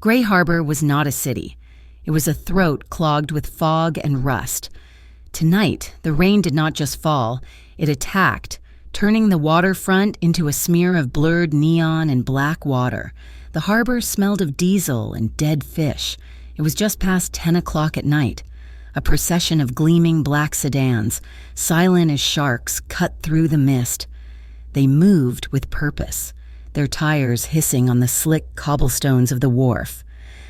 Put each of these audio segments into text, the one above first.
Gray Harbor was not a city. It was a throat clogged with fog and rust. Tonight, the rain did not just fall, it attacked, turning the waterfront into a smear of blurred neon and black water. The harbor smelled of diesel and dead fish. It was just past 10 o'clock at night. A procession of gleaming black sedans, silent as sharks, cut through the mist. They moved with purpose, their tires hissing on the slick cobblestones of the wharf,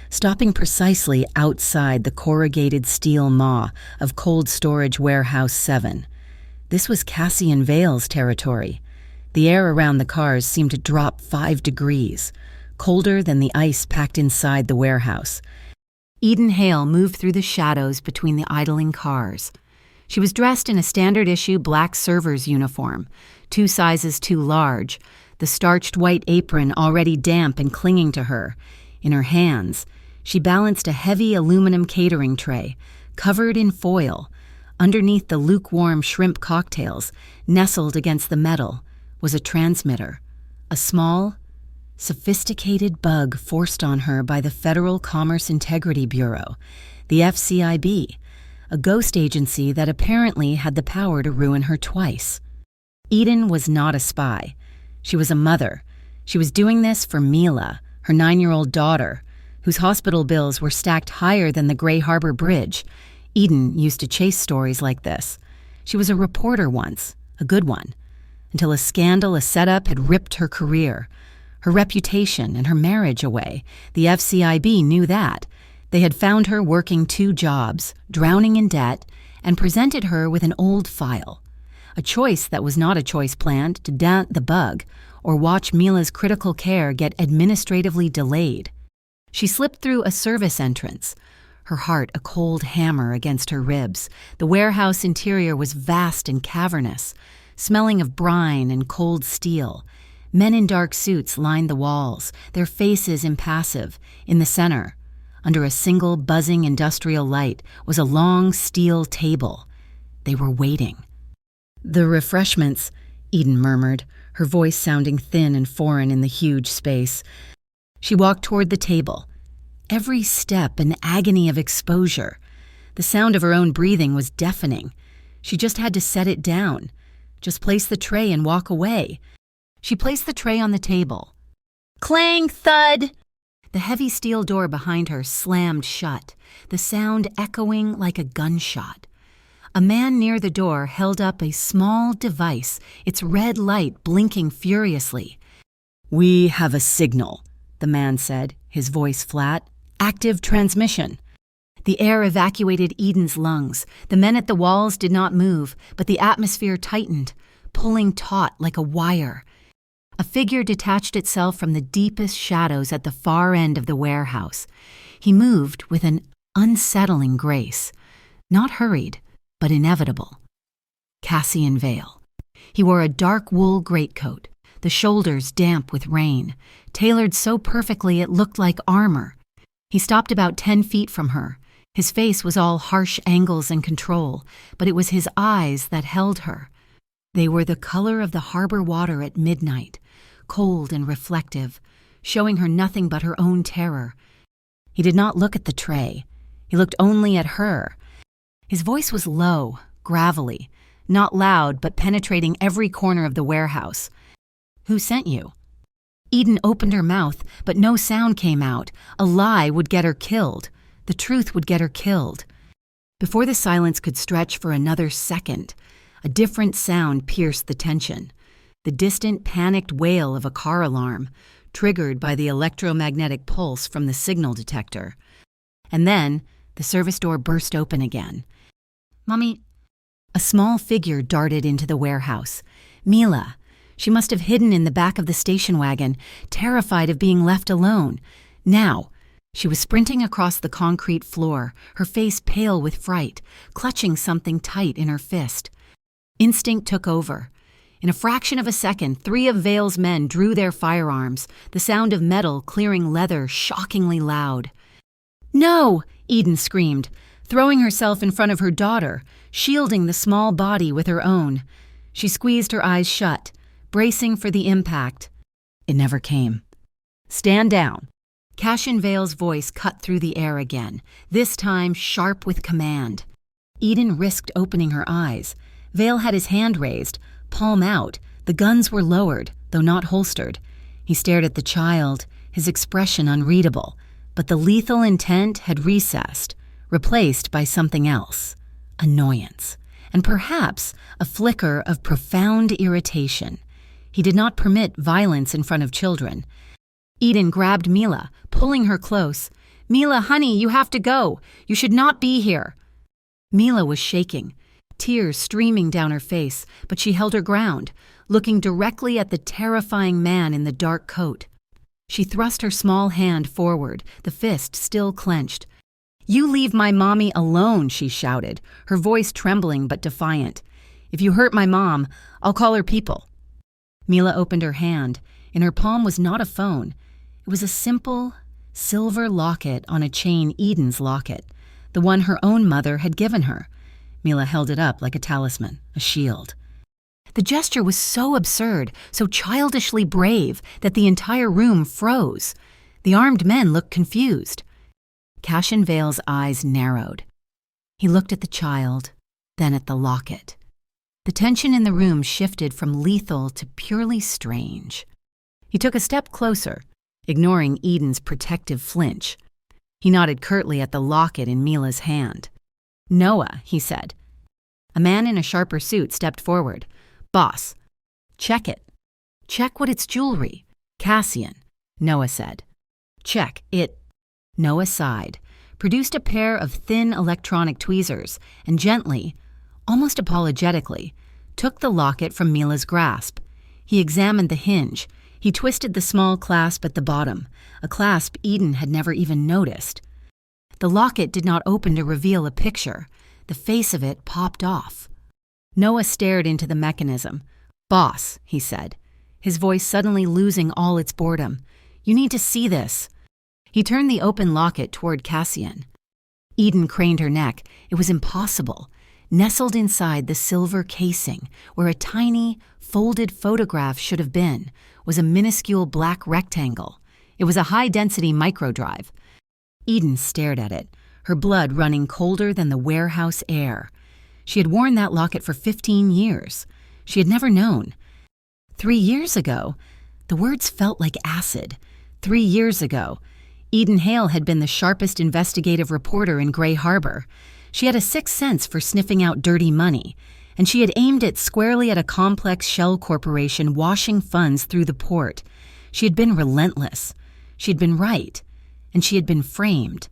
stopping precisely outside the corrugated steel maw of Cold Storage Warehouse 7. This was Cassian Vale's territory. The air around the cars seemed to drop 5 degrees, colder than the ice packed inside the warehouse. Eden Hale moved through the shadows between the idling cars. She was dressed in a standard-issue black server's uniform, 2 sizes too large, the starched white apron already damp and clinging to her. In her hands, she balanced a heavy aluminum catering tray, covered in foil. Underneath the lukewarm shrimp cocktails, nestled against the metal, was a transmitter, a small, sophisticated bug forced on her by the Federal Commerce Integrity Bureau, the FCIB, a ghost agency that apparently had the power to ruin her twice. Eden was not a spy. She was a mother. She was doing this for Mila, her 9-year-old daughter, whose hospital bills were stacked higher than the Gray Harbor Bridge. Eden used to chase stories like this. She was a reporter once, a good one, until a scandal, a setup had ripped her career, her reputation, and her marriage away. The FCIB knew that. They had found her working 2 jobs, drowning in debt, and presented her with an old file. A choice that was not a choice planned to daunt the bug or watch Mila's critical care get administratively delayed. She slipped through a service entrance, her heart a cold hammer against her ribs. The warehouse interior was vast and cavernous, smelling of brine and cold steel. Men in dark suits lined the walls, their faces impassive. In the center, under a single buzzing industrial light, was a long steel table. They were waiting. "The refreshments," Eden murmured, her voice sounding thin and foreign in the huge space. She walked toward the table. Every step an agony of exposure. The sound of her own breathing was deafening. She just had to set it down. Just place the tray and walk away. She placed the tray on the table. Clang, thud! The heavy steel door behind her slammed shut, the sound echoing like a gunshot. A man near the door held up a small device, its red light blinking furiously. "We have a signal," the man said, his voice flat. "Active transmission." The air evacuated Eden's lungs. The men at the walls did not move, but the atmosphere tightened, pulling taut like a wire. A figure detached itself from the deepest shadows at the far end of the warehouse. He moved with an unsettling grace, not hurried, but inevitable. Cassian Vale. He wore a dark wool greatcoat, the shoulders damp with rain, tailored so perfectly it looked like armor. He stopped about 10 feet from her. His face was all harsh angles and control, but it was his eyes that held her. They were the color of the harbor water at midnight, cold and reflective, showing her nothing but her own terror. He did not look at the tray. He looked only at her. His voice was low, gravelly, not loud but penetrating every corner of the warehouse. "Who sent you?" Eden opened her mouth, but no sound came out. A lie would get her killed. The truth would get her killed. Before the silence could stretch for another second, a different sound pierced the tension. The distant, panicked wail of a car alarm, triggered by the electromagnetic pulse from the signal detector. And then, the service door burst open again. "Mommy." A small figure darted into the warehouse. Mila. She must have hidden in the back of the station wagon, terrified of being left alone. Now, she was sprinting across the concrete floor, her face pale with fright, clutching something tight in her fist. Instinct took over. In a fraction of a second, 3 of Vale's men drew their firearms, the sound of metal clearing leather shockingly loud. "No!" Eden screamed, throwing herself in front of her daughter, shielding the small body with her own. She squeezed her eyes shut, bracing for the impact. It never came. "Stand down." Cassian Vale's voice cut through the air again, this time sharp with command. Eden risked opening her eyes. Vale had his hand raised, palm out. The guns were lowered, though not holstered. He stared at the child, his expression unreadable, but the lethal intent had recessed, replaced by something else. Annoyance, and perhaps a flicker of profound irritation. He did not permit violence in front of children. Eden grabbed Mila, pulling her close. "Mila, honey, you have to go. You should not be here." Mila was shaking, tears streaming down her face, but she held her ground, looking directly at the terrifying man in the dark coat. She thrust her small hand forward, the fist still clenched. "You leave my mommy alone," she shouted, her voice trembling but defiant. "If you hurt my mom, I'll call her people." Mila opened her hand. In her palm was not a phone. It was a simple, silver locket on a chain, Eden's locket, the one her own mother had given her. Mila held it up like a talisman, a shield. The gesture was so absurd, so childishly brave, that the entire room froze. The armed men looked confused. Cassian Vale's eyes narrowed. He looked at the child, then at the locket. The tension in the room shifted from lethal to purely strange. He took a step closer, ignoring Eden's protective flinch. He nodded curtly at the locket in Mila's hand. "Noah," he said. A man in a sharper suit stepped forward. "Boss, check it." "Check what it's jewelry." "Cassian," Noah said. "Check it." Noah sighed, produced a pair of thin electronic tweezers, and gently, almost apologetically, took the locket from Mila's grasp. He examined the hinge. He twisted the small clasp at the bottom, a clasp Eden had never even noticed. The locket did not open to reveal a picture. The face of it popped off. Noah stared into the mechanism. "Boss," he said, his voice suddenly losing all its boredom. "You need to see this." He turned the open locket toward Cassian. Eden craned her neck. It was impossible. Nestled inside the silver casing, where a tiny, folded photograph should have been, was a minuscule black rectangle. It was a high-density microdrive. Eden stared at it, her blood running colder than the warehouse air. She had worn that locket for 15 years. She had never known. 3 years ago, the words felt like acid. 3 years ago, Eden Hale had been the sharpest investigative reporter in Gray Harbor. She had a sixth sense for sniffing out dirty money, and she had aimed it squarely at a complex shell corporation washing funds through the port. She had been relentless. She had been right, and she had been framed.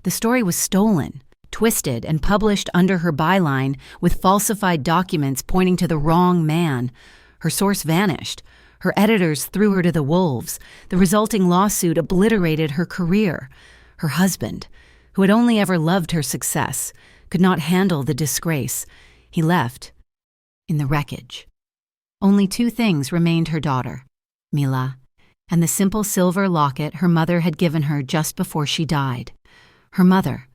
The story was stolen, twisted, and published under her byline with falsified documents pointing to the wrong man. Her source vanished. Her editors threw her to the wolves. The resulting lawsuit obliterated her career. Her husband, who had only ever loved her success, could not handle the disgrace. He left in the wreckage. Only 2 things remained: her daughter, Mila, and the simple silver locket her mother had given her just before she died. Her mother,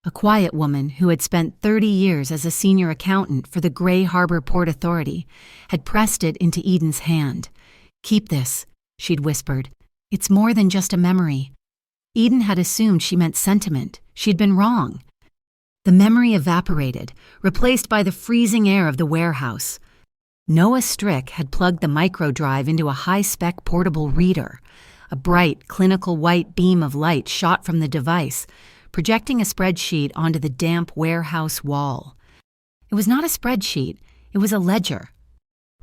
a quiet woman who had spent 30 years as a senior accountant for the Gray Harbor Port Authority, had pressed it into Eden's hand. "Keep this," she'd whispered. "It's more than just a memory." Eden had assumed she meant sentiment. She'd been wrong. The memory evaporated, replaced by the freezing air of the warehouse. Noah Strick had plugged the microdrive into a high-spec portable reader. A bright, clinical white beam of light shot from the device, projecting a spreadsheet onto the damp warehouse wall. It was not a spreadsheet, it was a ledger.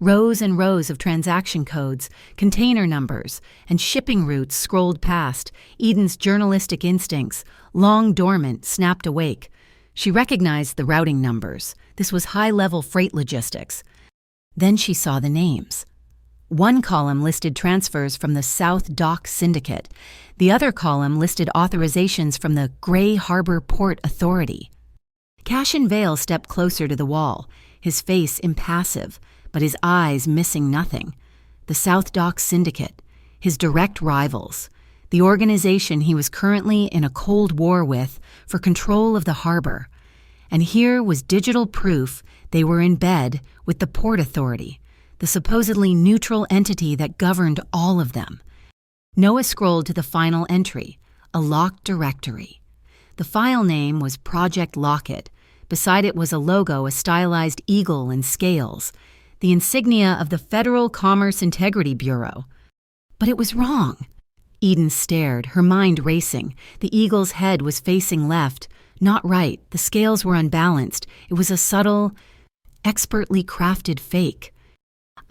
Rows and rows of transaction codes, container numbers, and shipping routes scrolled past. Eden's journalistic instincts, long dormant, snapped awake. She recognized the routing numbers. This was high-level freight logistics. Then she saw the names. One column listed transfers from the South Dock Syndicate. The other column listed authorizations from the Gray Harbor Port Authority. Cassian Vale stepped closer to the wall, his face impassive, but his eyes missing nothing. The South Dock Syndicate, his direct rivals, the organization he was currently in a cold war with for control of the harbor. And here was digital proof they were in bed with the Port Authority, the supposedly neutral entity that governed all of them. Noah scrolled to the final entry, a locked directory. The file name was Project Locket. Beside it was a logo, a stylized eagle and scales, the insignia of the Federal Commerce Integrity Bureau. But it was wrong. Eden stared, her mind racing. The eagle's head was facing left, not right. The scales were unbalanced. It was a subtle, expertly crafted fake.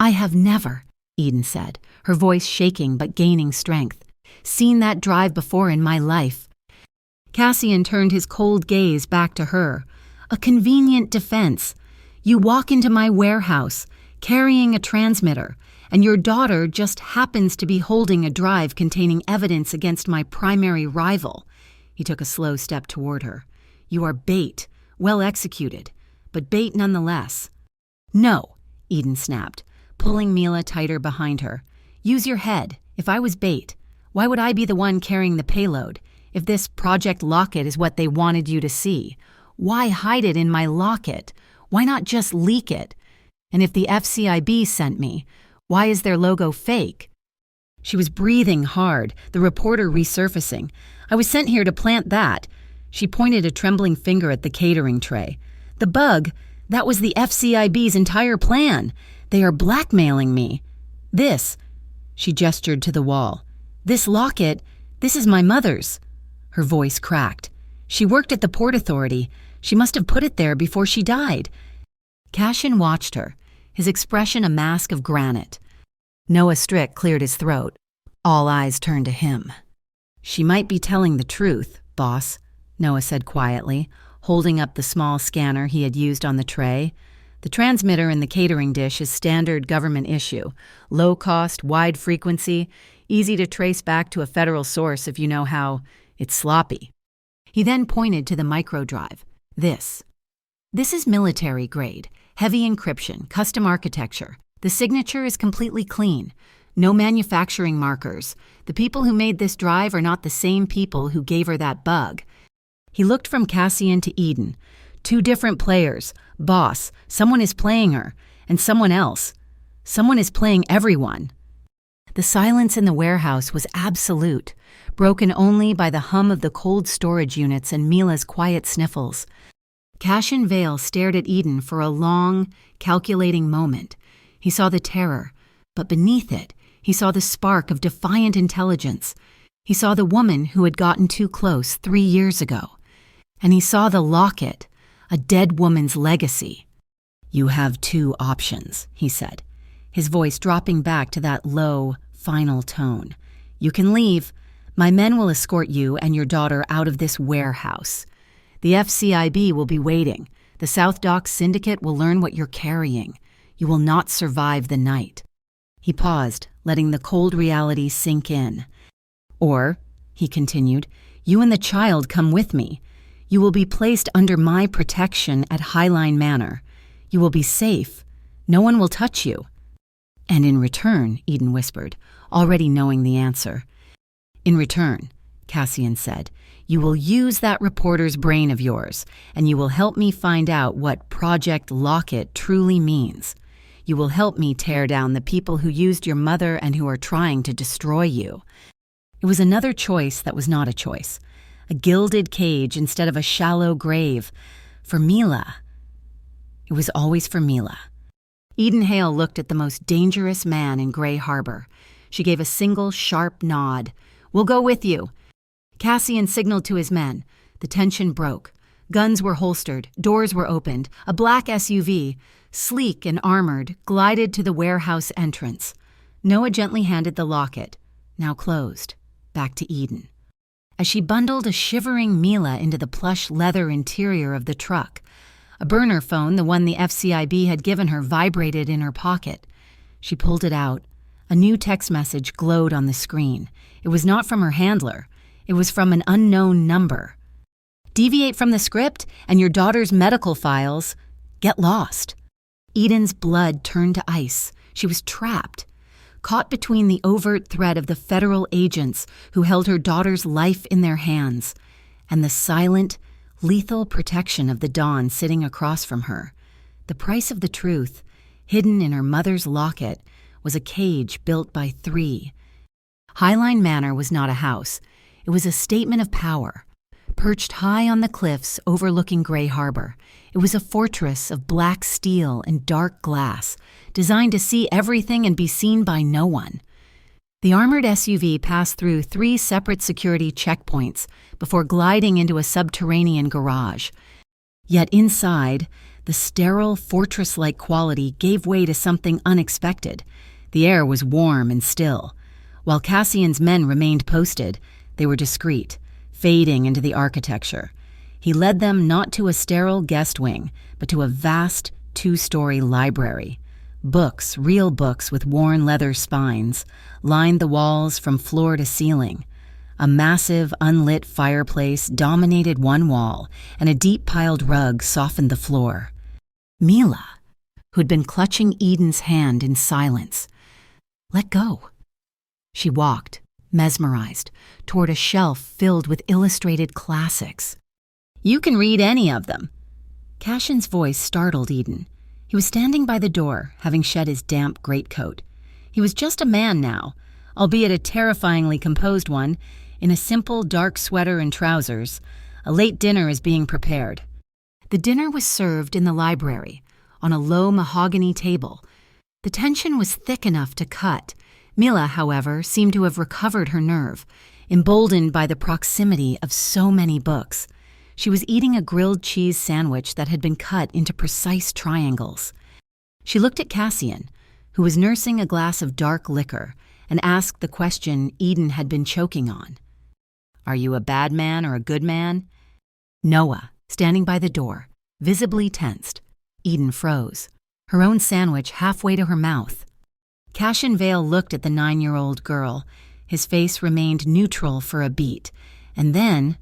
"I have never," Eden said, her voice shaking but gaining strength, "seen that drive before in my life." Cassian turned his cold gaze back to her. "A convenient defense. You walk into my warehouse, carrying a transmitter, and your daughter just happens to be holding a drive containing evidence against my primary rival." He took a slow step toward her. "You are bait, well executed, but bait nonetheless." "No," Eden snapped, pulling Mila tighter behind her. "Use your head. If I was bait, why would I be the one carrying the payload? If this Project Locket is what they wanted you to see, why hide it in my locket? Why not just leak it? And if the FCIB sent me, why is their logo fake?" She was breathing hard, the reporter resurfacing. "I was sent here to plant that." She pointed a trembling finger at the catering tray. "The bug, that was the FCIB's entire plan. They are blackmailing me. This," she gestured to the wall, "this locket, this is my mother's." Her voice cracked. "She worked at the Port Authority. She must have put it there before she died." Cassian watched her, his expression a mask of granite. Noah Strick cleared his throat. All eyes turned to him. "She might be telling the truth, boss," Noah said quietly, holding up the small scanner he had used on the tray. "The transmitter in the catering dish is standard government issue. Low cost, wide frequency, easy to trace back to a federal source if you know how. It's sloppy." He then pointed to the microdrive. This is military grade, heavy encryption, custom architecture. The signature is completely clean. No manufacturing markers. The people who made this drive are not the same people who gave her that bug." He looked from Cassian to Eden. Two different players. Boss, someone is playing her, and someone else. Someone is playing everyone. The silence in the warehouse was absolute, broken only by the hum of the cold storage units and Mila's quiet sniffles. Cassian Vale stared at Eden for a long, calculating moment. He saw the terror, but beneath it, he saw the spark of defiant intelligence. He saw the woman who had gotten too close 3 years ago. And he saw the locket, a dead woman's legacy. "You have 2 options," he said, his voice dropping back to that low, final tone. "You can leave. My men will escort you and your daughter out of this warehouse. The FCIB will be waiting. The South Docks Syndicate will learn what you're carrying. You will not survive the night." He paused, letting the cold reality sink in. "Or," he continued, "you and the child come with me. You will be placed under my protection at Highline Manor. You will be safe. No one will touch you." "And in return," Eden whispered, already knowing the answer. "In return," Cassian said, "you will use that reporter's brain of yours, and you will help me find out what Project Locket truly means. You will help me tear down the people who used your mother and who are trying to destroy you." It was another choice that was not a choice. A gilded cage instead of a shallow grave. For Mila. It was always for Mila. Eden Hale looked at the most dangerous man in Gray Harbor. She gave a single sharp nod. "We'll go with you." Cassian signaled to his men. The tension broke. Guns were holstered, doors were opened. A black SUV, sleek and armored, glided to the warehouse entrance. Noah gently handed the locket, now closed, back to Eden. As she bundled a shivering Mila into the plush leather interior of the truck, a burner phone, the one the FCIB had given her, vibrated in her pocket. She pulled it out. A new text message glowed on the screen. It was not from her handler. It was from an unknown number. "Deviate from the script, and your daughter's medical files get lost." Eden's blood turned to ice. She was trapped, caught between the overt threat of the federal agents who held her daughter's life in their hands and the silent, lethal protection of the Dawn sitting across from her. The price of the truth, hidden in her mother's locket, was a cage built by 3. Highline Manor was not a house. It was a statement of power. Perched high on the cliffs overlooking Gray Harbor, it was a fortress of black steel and dark glass, designed to see everything and be seen by no one. The armored SUV passed through 3 separate security checkpoints before gliding into a subterranean garage. Yet inside, the sterile, fortress-like quality gave way to something unexpected. The air was warm and still. While Cassian's men remained posted, they were discreet, fading into the architecture. He led them not to a sterile guest wing, but to a vast 2-story library. Books, real books with worn leather spines, lined the walls from floor to ceiling. A massive, unlit fireplace dominated one wall, and a deep-piled rug softened the floor. Mila, who'd been clutching Eden's hand in silence, let go. She walked, mesmerized, toward a shelf filled with illustrated classics. "You can read any of them." Cassian's voice startled Eden. He was standing by the door, having shed his damp greatcoat. He was just a man now, albeit a terrifyingly composed one, in a simple dark sweater and trousers. A late dinner is being prepared. The dinner was served in the library, on a low mahogany table. The tension was thick enough to cut. Mila, however, seemed to have recovered her nerve, emboldened by the proximity of so many books. She was eating a grilled cheese sandwich that had been cut into precise triangles. She looked at Cassian, who was nursing a glass of dark liquor, and asked the question Eden had been choking on. "Are you a bad man or a good man?" Noah, standing by the door, visibly tensed. Eden froze, her own sandwich halfway to her mouth. Cassian Vale looked at the 9-year-old girl. His face remained neutral for a beat, and then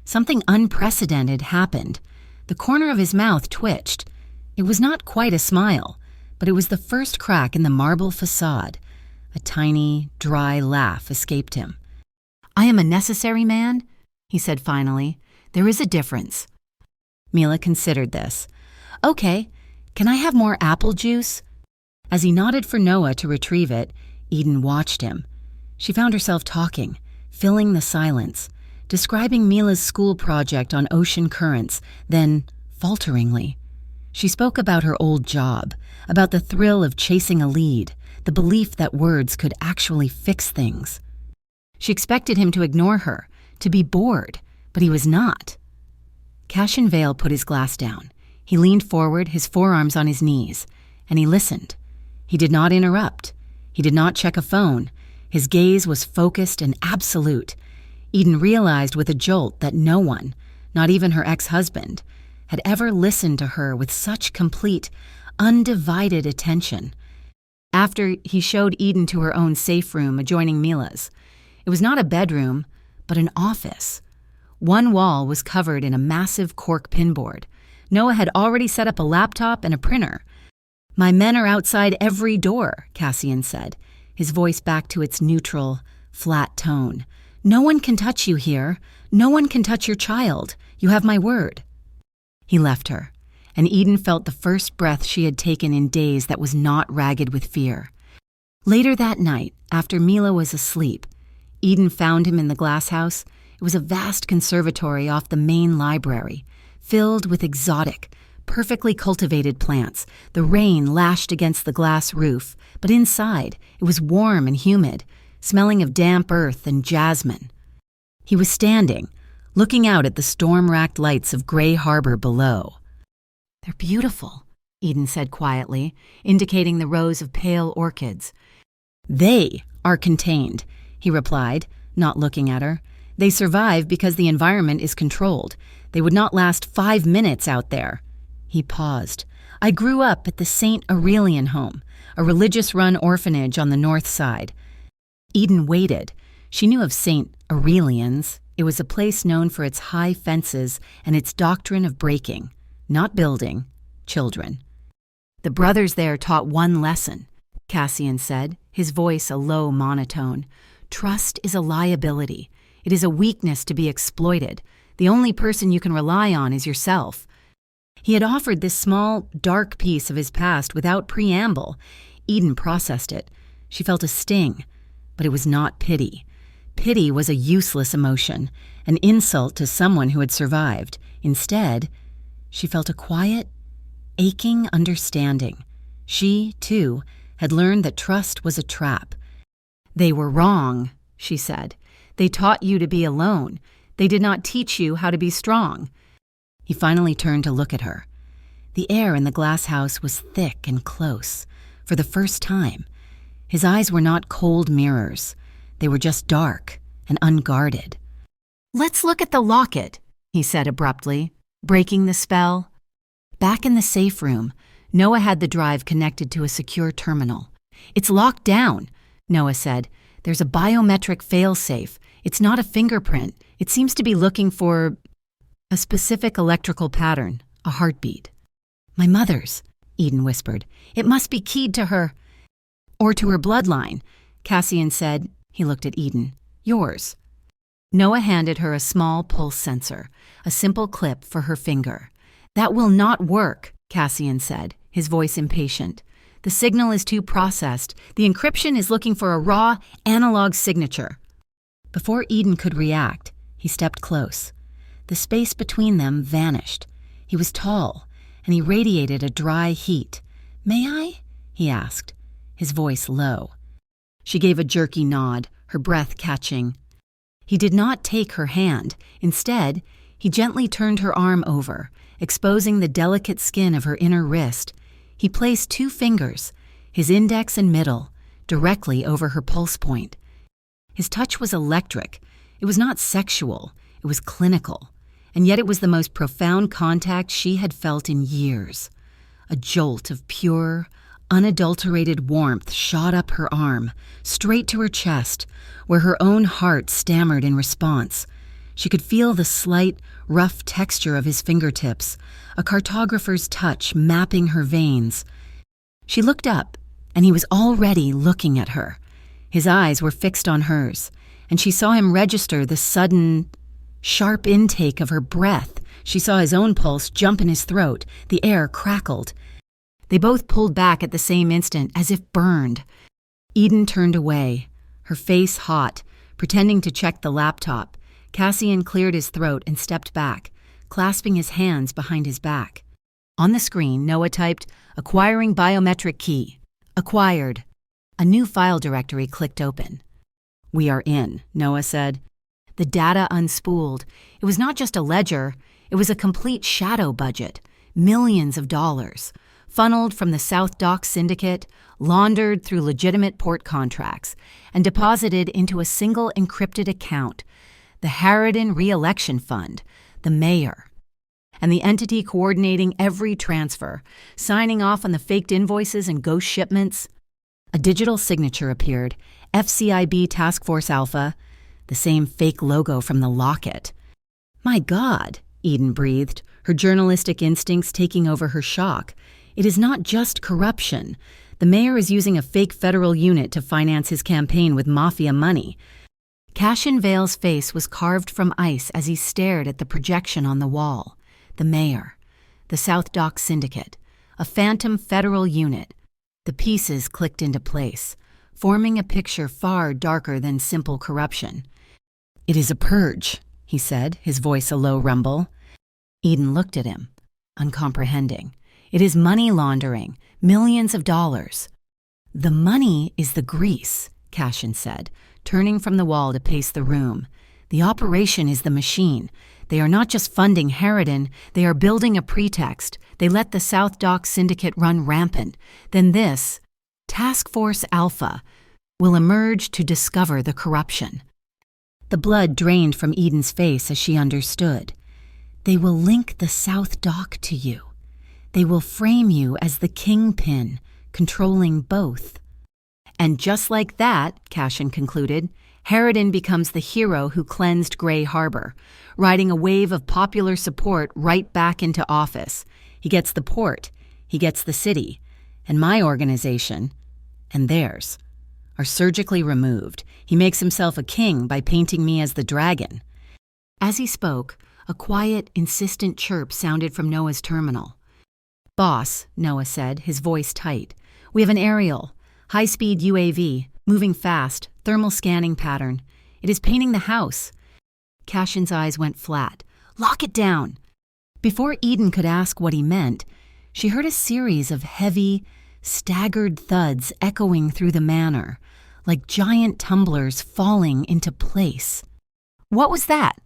something unprecedented happened. The corner of his mouth twitched. It was not quite a smile, but it was the first crack in the marble facade. A tiny, dry laugh escaped him. "I am a necessary man," he said finally. "There is a difference." Mila considered this. "Okay, can I have more apple juice?" As he nodded for Noah to retrieve it, Eden watched him. She found herself talking, filling the silence, describing Mila's school project on ocean currents, then, falteringly, she spoke about her old job, about the thrill of chasing a lead, the belief that words could actually fix things. She expected him to ignore her, to be bored, but he was not. Cassian Vale put his glass down. He leaned forward, his forearms on his knees, and he listened. He did not interrupt. He did not check a phone. His gaze was focused and absolute. Eden realized with a jolt that no one, not even her ex-husband, had ever listened to her with such complete, undivided attention. After he showed Eden to her own safe room adjoining Mila's, it was not a bedroom, but an office. One wall was covered in a massive cork pinboard. Noah had already set up a laptop and a printer. "My men are outside every door," Cassian said, his voice back to its neutral, flat tone. "No one can touch you here. No one can touch your child. You have my word." He left her, and Eden felt the first breath she had taken in days that was not ragged with fear. Later that night, after Mila was asleep, Eden found him in the glass house. It was a vast conservatory off the main library, filled with exotic, perfectly cultivated plants. The rain lashed against the glass roof, but inside it was warm and humid, smelling of damp earth and jasmine. He was standing, looking out at the storm-racked lights of Gray Harbor below. "They're beautiful," Eden said quietly, indicating the rows of pale orchids. "They are contained," he replied, not looking at her. "They survive because the environment is controlled. They would not last 5 minutes out there." He paused. "I grew up at the St. Aurelian home, a religious-run orphanage on the north side." Eden waited. She knew of St. Aurelians. It was a place known for its high fences and its doctrine of breaking, not building, children. "The brothers there taught one lesson," Cassian said, his voice a low monotone. "Trust is a liability. It is a weakness to be exploited. The only person you can rely on is yourself." He had offered this small, dark piece of his past without preamble. Eden processed it. She felt a sting, but it was not pity. Pity was a useless emotion, an insult to someone who had survived. Instead, she felt a quiet, aching understanding. She, too, had learned that trust was a trap. "They were wrong," she said. "They taught you to be alone. They did not teach you how to be strong." He finally turned to look at her. The air in the glass house was thick and close. For the first time, his eyes were not cold mirrors. They were just dark and unguarded. "Let's look at the locket," he said abruptly, breaking the spell. Back in the safe room, Noah had the drive connected to a secure terminal. "It's locked down," Noah said. "There's a biometric failsafe. It's not a fingerprint. It seems to be looking for a specific electrical pattern, a heartbeat." "My mother's," Eden whispered. "It must be keyed to her." "Or to her bloodline," Cassian said. He looked at Eden. "Yours." Noah handed her a small pulse sensor, a simple clip for her finger. "That will not work," Cassian said, his voice impatient. "The signal is too processed. The encryption is looking for a raw, analog signature." Before Eden could react, he stepped close. The space between them vanished. He was tall, and he radiated a dry heat. "May I?" he asked, his voice low. She gave a jerky nod, her breath catching. He did not take her hand. Instead, he gently turned her arm over, exposing the delicate skin of her inner wrist. He placed 2 fingers, his index and middle, directly over her pulse point. His touch was electric. It was not sexual. It was clinical. And yet it was the most profound contact she had felt in years. A jolt of pure, unadulterated warmth shot up her arm, straight to her chest, where her own heart stammered in response. She could feel the slight, rough texture of his fingertips, a cartographer's touch mapping her veins. She looked up, and he was already looking at her. His eyes were fixed on hers, and she saw him register the sudden, sharp intake of her breath. She saw his own pulse jump in his throat. The air crackled. They both pulled back at the same instant, as if burned. Eden turned away, her face hot, pretending to check the laptop. Cassian cleared his throat and stepped back, clasping his hands behind his back. On the screen, Noah typed, "Acquiring biometric key. Acquired." A new file directory clicked open. "We are in," Noah said. The data unspooled. It was not just a ledger, it was a complete shadow budget. Millions of dollars. Funneled from the South Dock Syndicate, laundered through legitimate port contracts, and deposited into a single encrypted account, the Harridan Re-Election Fund, the mayor, and the entity coordinating every transfer, signing off on the faked invoices and ghost shipments. A digital signature appeared, FCIB Task Force Alpha, the same fake logo from the Locket. "My God," Eden breathed, her journalistic instincts taking over her shock. "It is not just corruption. The mayor is using a fake federal unit to finance his campaign with mafia money." Cassian Vale's face was carved from ice as he stared at the projection on the wall. The mayor, the South Dock Syndicate, a phantom federal unit. The pieces clicked into place, forming a picture far darker than simple corruption. "It is a purge," he said, his voice a low rumble. Eden looked at him, uncomprehending. "It is money laundering, millions of dollars." "The money is the grease," Cassian said, turning from the wall to pace the room. "The operation is the machine. They are not just funding Harridan, they are building a pretext. They let the South Dock Syndicate run rampant. Then this, Task Force Alpha, will emerge to discover the corruption." The blood drained from Eden's face as she understood. "They will link the South Dock to you. They will frame you as the kingpin, controlling both." And just like that, Cassian concluded, Harridan becomes the hero who cleansed Gray Harbor, riding a wave of popular support right back into office. He gets the port, he gets the city, and my organization, and theirs, are surgically removed. He makes himself a king by painting me as the dragon. As he spoke, a quiet, insistent chirp sounded from Noah's terminal. "Boss," Noah said, his voice tight, "we have an aerial, high-speed UAV, moving fast, Thermal scanning pattern. It is painting the house. Cassion's eyes went flat. Lock it down. Before Eden could ask what he meant, she heard a series of heavy, staggered thuds echoing through the manor, like giant tumblers falling into place. What was that?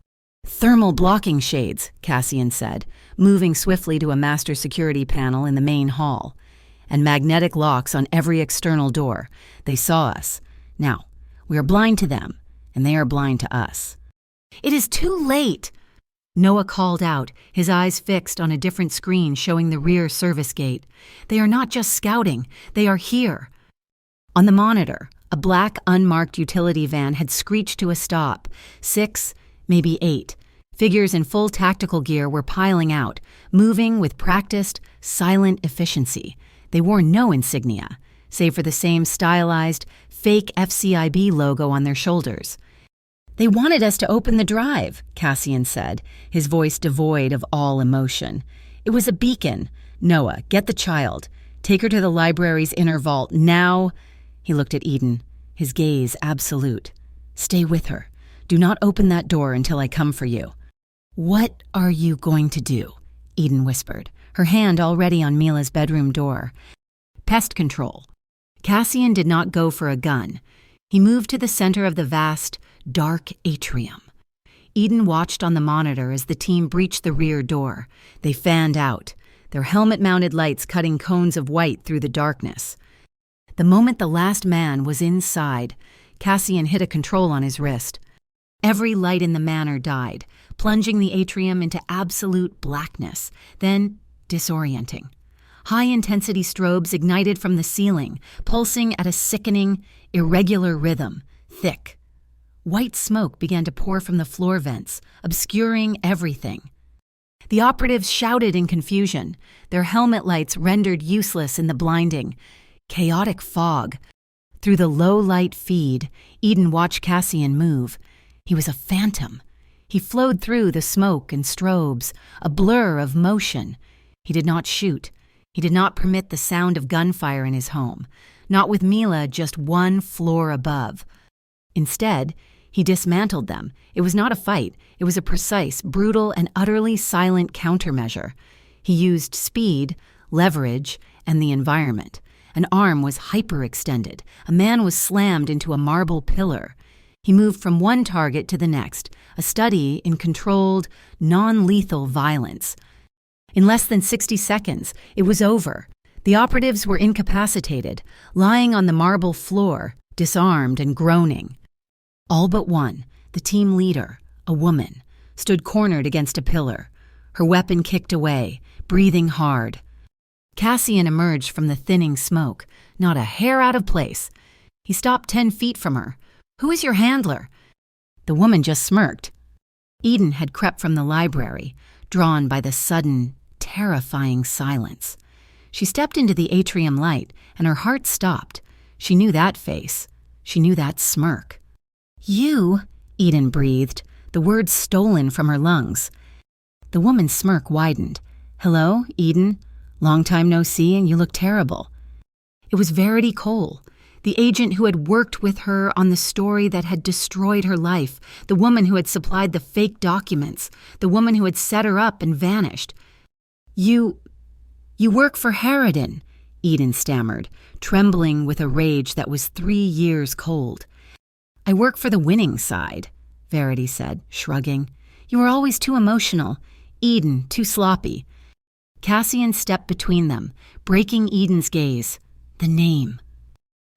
Thermal blocking shades, Cassian said, moving swiftly to a master security panel in the main hall. And magnetic locks on every external door. They saw us. Now, we are blind to them, and they are blind to us. It is too late! Noah called out, his eyes fixed on a different screen showing the rear service gate. They are not just scouting, they are here. On the monitor, a black, unmarked utility van had screeched to a stop. 6, maybe 8. Figures in full tactical gear were piling out, moving with practiced, silent efficiency. They wore no insignia, save for the same stylized, fake FCIB logo on their shoulders. They wanted us to open the drive, Cassian said, his voice devoid of all emotion. It was a beacon. Noah, get the child. Take her to the library's inner vault, now. He looked at Eden, his gaze absolute. Stay with her. Do not open that door until I come for you. What are you going to do? Eden whispered, her hand already on Mila's bedroom door. Pest control. Cassian did not go for a gun. He moved to the center of the vast, dark atrium. Eden watched on the monitor as the team breached the rear door. They fanned out, their helmet-mounted lights cutting cones of white through the darkness. The moment the last man was inside, Cassian hit a control on his wrist. Every light in the manor died, plunging the atrium into absolute blackness, then disorienting. High-intensity strobes ignited from the ceiling, pulsing at a sickening, irregular rhythm, thick. White smoke began to pour from the floor vents, obscuring everything. The operatives shouted in confusion, their helmet lights rendered useless in the blinding, chaotic fog. Through the low-light feed, Eden watched Cassian move. He was a phantom. He flowed through the smoke and strobes, a blur of motion. He did not shoot. He did not permit the sound of gunfire in his home, not with Mila just one floor above. Instead, he dismantled them. It was not a fight. It was a precise, brutal, and utterly silent countermeasure. He used speed, leverage, and the environment. An arm was hyperextended. A man was slammed into a marble pillar. He moved from one target to the next, a study in controlled, non-lethal violence. In less than 60 seconds, it was over. The operatives were incapacitated, lying on the marble floor, disarmed and groaning. All but one, the team leader, a woman, stood cornered against a pillar, her weapon kicked away, breathing hard. Cassian emerged from the thinning smoke, not a hair out of place. He stopped 10 feet from her. "Who is your handler?" The woman just smirked. Eden had crept from the library, drawn by the sudden, terrifying silence. She stepped into the atrium light, and her heart stopped. She knew that face. She knew that smirk. "You," Eden breathed, the words stolen from her lungs. The woman's smirk widened. "Hello, Eden. Long time no see, and you look terrible." It was Verity Cole, the agent who had worked with her on the story that had destroyed her life, the woman who had supplied the fake documents, the woman who had set her up and vanished. You work for Harridan," Eden stammered, trembling with a rage that was 3 years cold. "I work for the winning side," Verity said, shrugging. "You are always too emotional. Eden, too sloppy." Cassian stepped between them, breaking Eden's gaze. The name.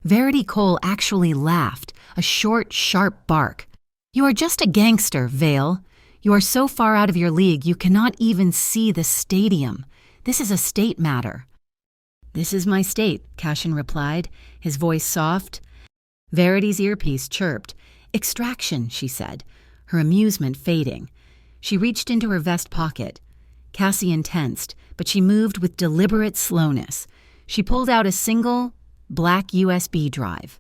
Verity Cole actually laughed, a short, sharp bark. "You are just a gangster, Vale. You are so far out of your league you cannot even see the stadium. This is a state matter." "This is my state," Cassian replied, his voice soft. Verity's earpiece chirped. "Extraction," she said, her amusement fading. She reached into her vest pocket. Cassian tensed, but she moved with deliberate slowness. She pulled out a single, black USB drive.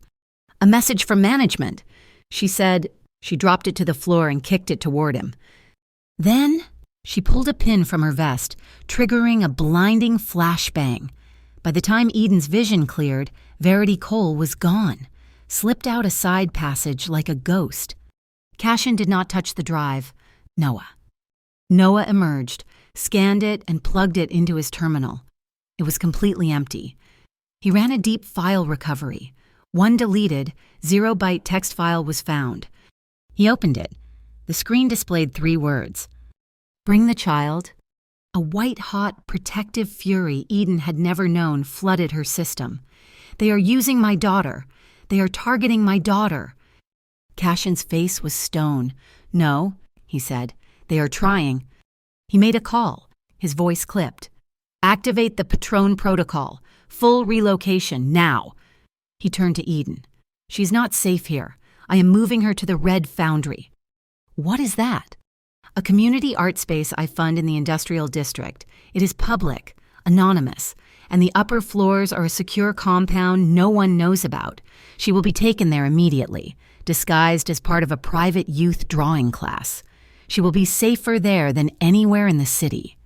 "A message from management," she said. She dropped it to the floor and kicked it toward him. Then she pulled a pin from her vest, triggering a blinding flashbang. By the time Eden's vision cleared, Verity Cole was gone. slipped out a side passage like a ghost. Cassian did not touch the drive. Noah emerged, scanned it, and plugged it into his terminal. It was completely empty. He ran a deep file recovery. One deleted, 0-byte text file was found. He opened it. The screen displayed 3 words. Bring the child. A white-hot, protective fury Eden had never known flooded her system. They are using my daughter. They are targeting my daughter. Cassian's face was stone. No, he said. They are trying. He made a call. His voice clipped. Activate the Patron protocol. Full relocation, now. He turned to Eden. She's not safe here. I am moving her to the Red Foundry. What is that? A community art space I fund in the industrial district. It is public, anonymous, and the upper floors are a secure compound no one knows about. She will be taken there immediately, disguised as part of a private youth drawing class. She will be safer there than anywhere in the city.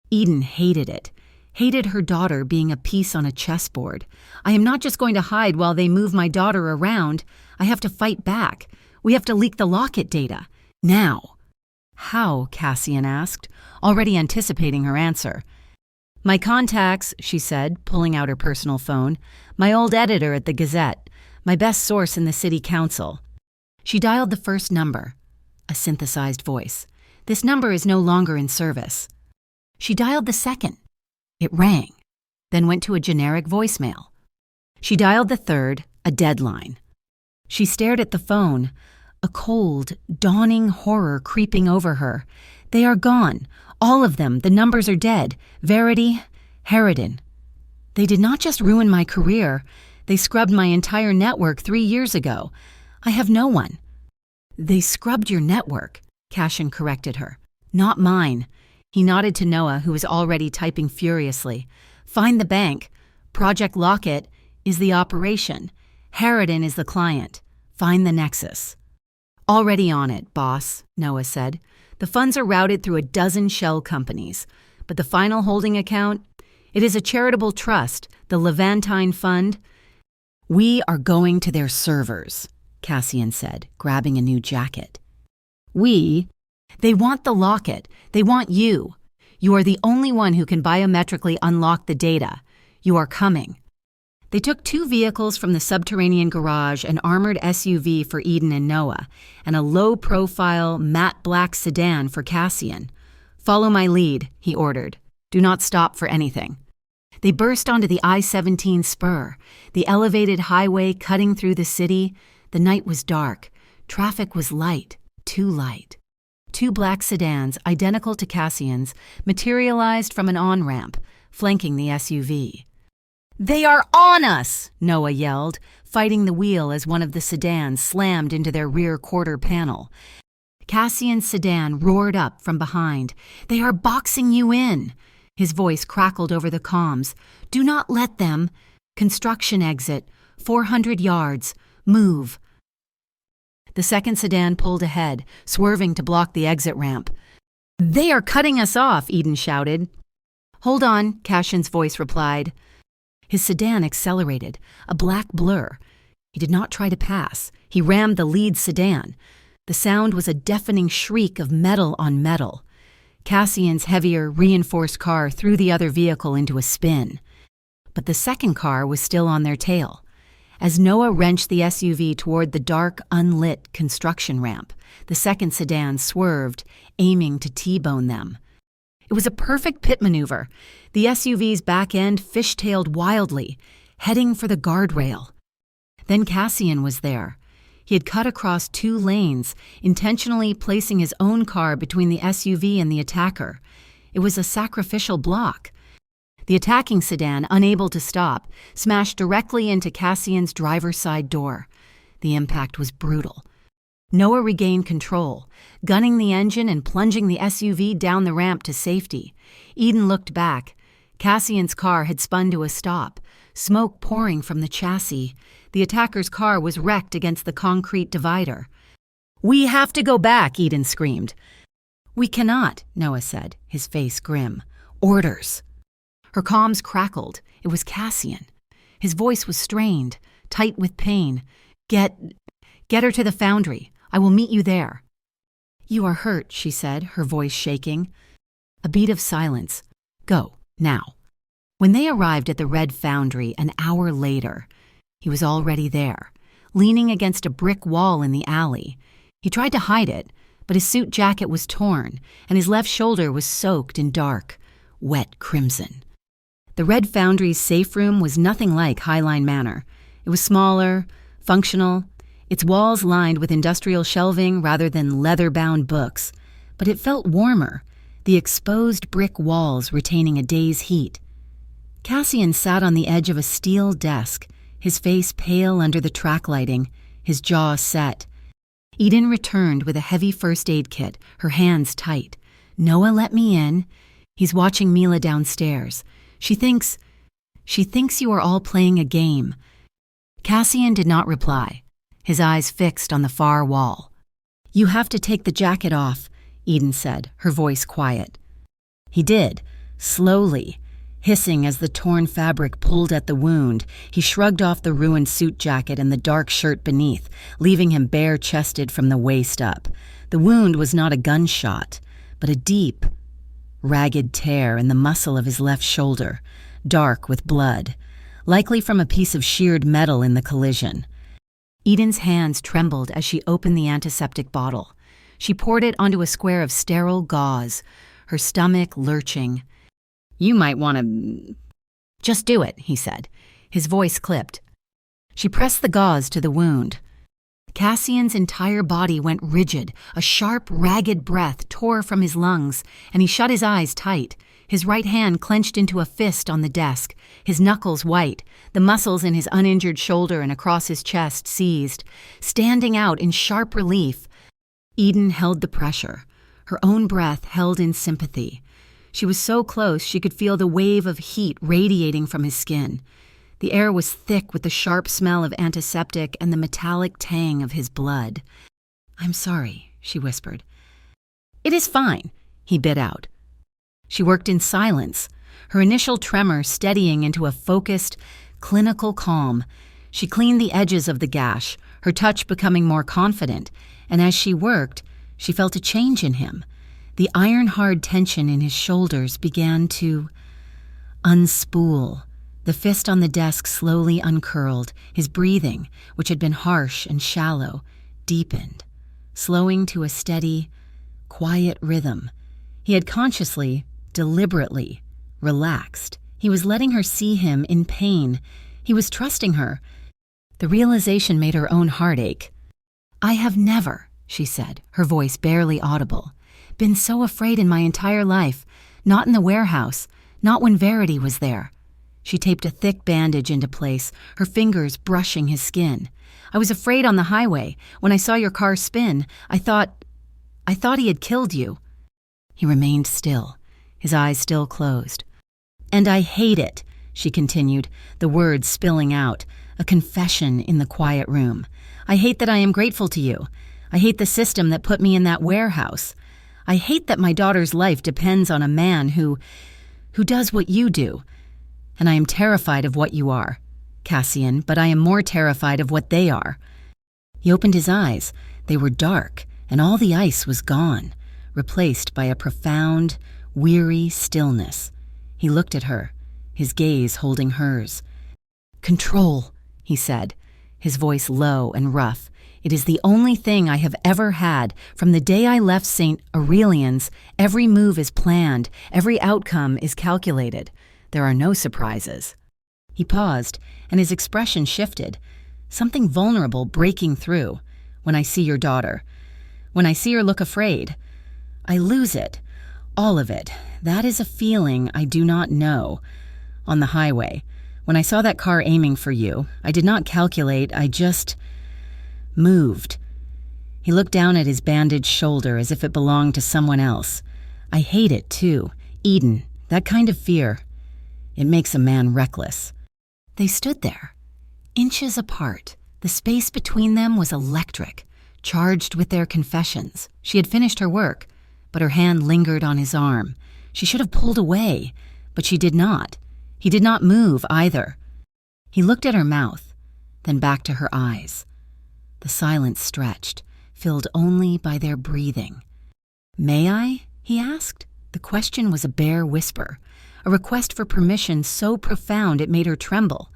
Eden hated it. Hated her daughter being a piece on a chessboard. I am not just going to hide while they move my daughter around. I have to fight back. We have to leak the Locket data. Now. How? Cassian asked, already anticipating her answer. My contacts, she said, pulling out her personal phone. My old editor at the Gazette. My best source in the city council. She dialed the first number. A synthesized voice. This number is no longer in service. She dialed the second. It rang, then went to a generic voicemail. She dialed the third, a deadline. She stared at the phone, a cold, dawning horror creeping over her. They are gone. All of them. The numbers are dead. Verity, Harridan. They did not just ruin my career. They scrubbed my entire network 3 years ago. I have no one. They scrubbed your network, Cassian corrected her. Not mine. He nodded to Noah, who was already typing furiously. Find the bank. Project Locket is the operation. Harridan is the client. Find the nexus. Already on it, boss, Noah said. The funds are routed through a dozen shell companies. But the final holding account? It is a charitable trust, the Levantine Fund. We are going to their servers, Cassian said, grabbing a new jacket. We? They want the Locket. They want you. You are the only one who can biometrically unlock the data. You are coming. They took 2 vehicles from the subterranean garage, an armored SUV for Eden and Noah, and a low-profile, matte black sedan for Cassian. Follow my lead, he ordered. Do not stop for anything. They burst onto the I-17 spur, the elevated highway cutting through the city. The night was dark. Traffic was light, too light. 2 black sedans, identical to Cassian's, materialized from an on-ramp, flanking the SUV. They are on us, Noah yelled, fighting the wheel as one of the sedans slammed into their rear quarter panel. Cassian's sedan roared up from behind. They are boxing you in. His voice crackled over the comms. Do not let them. Construction exit, 400 yards. Move. The second sedan pulled ahead, swerving to block the exit ramp. They are cutting us off, Eden shouted. Hold on, Cassian's voice replied. His sedan accelerated, a black blur. He did not try to pass. He rammed the lead sedan. The sound was a deafening shriek of metal on metal. Cassian's heavier, reinforced car threw the other vehicle into a spin. But the second car was still on their tail. As Noah wrenched the SUV toward the dark, unlit construction ramp, the second sedan swerved, aiming to T-bone them. It was a perfect pit maneuver. The SUV's back end fishtailed wildly, heading for the guardrail. Then Cassian was there. He had cut across 2 lanes, intentionally placing his own car between the SUV and the attacker. It was a sacrificial block. The attacking sedan, unable to stop, smashed directly into Cassian's driver's side door. The impact was brutal. Noah regained control, gunning the engine and plunging the SUV down the ramp to safety. Eden looked back. Cassian's car had spun to a stop, smoke pouring from the chassis. The attacker's car was wrecked against the concrete divider. We have to go back, Eden screamed. We cannot, Noah said, his face grim. Orders. Her comms crackled. It was Cassian. His voice was strained, tight with pain. Get her to the foundry. I will meet you there." "You are hurt," she said, her voice shaking. A beat of silence. "Go, now." When they arrived at the red foundry an hour later, he was already there, leaning against a brick wall in the alley. He tried to hide it, but his suit jacket was torn, and his left shoulder was soaked in dark, wet crimson. The red foundry's safe room was nothing like Highline Manor. It was smaller, functional, its walls lined with industrial shelving rather than leather-bound books, but it felt warmer, the exposed brick walls retaining a day's heat. Cassian sat on the edge of a steel desk, his face pale under the track lighting, his jaw set. Eden returned with a heavy first aid kit, her hands tight. "Noah let me in. He's watching Mila downstairs. She thinks you are all playing a game." Cassian did not reply, his eyes fixed on the far wall. "You have to take the jacket off," Eden said, her voice quiet. He did, slowly, hissing as the torn fabric pulled at the wound. He shrugged off the ruined suit jacket and the dark shirt beneath, leaving him bare-chested from the waist up. The wound was not a gunshot, but a deep, ragged tear in the muscle of his left shoulder, dark with blood, likely from a piece of sheared metal in the collision. Eden's hands trembled as she opened the antiseptic bottle. She poured it onto a square of sterile gauze, her stomach lurching. "You might want to—" "Just do it," he said, his voice clipped. She pressed the gauze to the wound. Cassian's entire body went rigid. A sharp, ragged breath tore from his lungs, and he shut his eyes tight, his right hand clenched into a fist on the desk, his knuckles white, the muscles in his uninjured shoulder and across his chest seized, standing out in sharp relief. Eden held the pressure, her own breath held in sympathy. She was so close she could feel the wave of heat radiating from his skin. The air was thick with the sharp smell of antiseptic and the metallic tang of his blood. "I'm sorry," she whispered. "It is fine," he bit out. She worked in silence, her initial tremor steadying into a focused, clinical calm. She cleaned the edges of the gash, her touch becoming more confident, and as she worked, she felt a change in him. The iron-hard tension in his shoulders began to unspool. The fist on the desk slowly uncurled, his breathing, which had been harsh and shallow, deepened, slowing to a steady, quiet rhythm. He had consciously, deliberately, relaxed. He was letting her see him in pain. He was trusting her. The realization made her own heart ache. "I have never," she said, her voice barely audible, "been so afraid in my entire life. Not in the warehouse, not when Verity was there." She taped a thick bandage into place, her fingers brushing his skin. "I was afraid on the highway. When I saw your car spin, I thought he had killed you." He remained still, his eyes still closed. "And I hate it," she continued, the words spilling out, a confession in the quiet room. "I hate that I am grateful to you. I hate the system that put me in that warehouse. I hate that my daughter's life depends on a man who does what you do. And I am terrified of what you are, Cassian, but I am more terrified of what they are." He opened his eyes. They were dark, and all the ice was gone, replaced by a profound, weary stillness. He looked at her, his gaze holding hers. "Control," he said, his voice low and rough. "It is the only thing I have ever had. From the day I left St. Aurelian's, every move is planned, every outcome is calculated. There are no surprises." He paused, and his expression shifted, something vulnerable breaking through. "When I see your daughter, when I see her look afraid, I lose it, all of it. That is a feeling I do not know. On the highway, when I saw that car aiming for you, I did not calculate, I just moved." He looked down at his bandaged shoulder as if it belonged to someone else. "I hate it, too. Eden, that kind of fear. It makes a man reckless." They stood there, inches apart. The space between them was electric, charged with their confessions. She had finished her work, but her hand lingered on his arm. She should have pulled away, but she did not. He did not move either. He looked at her mouth, then back to her eyes. The silence stretched, filled only by their breathing. "May I?" he asked. The question was a bare whisper, a request for permission so profound it made her tremble.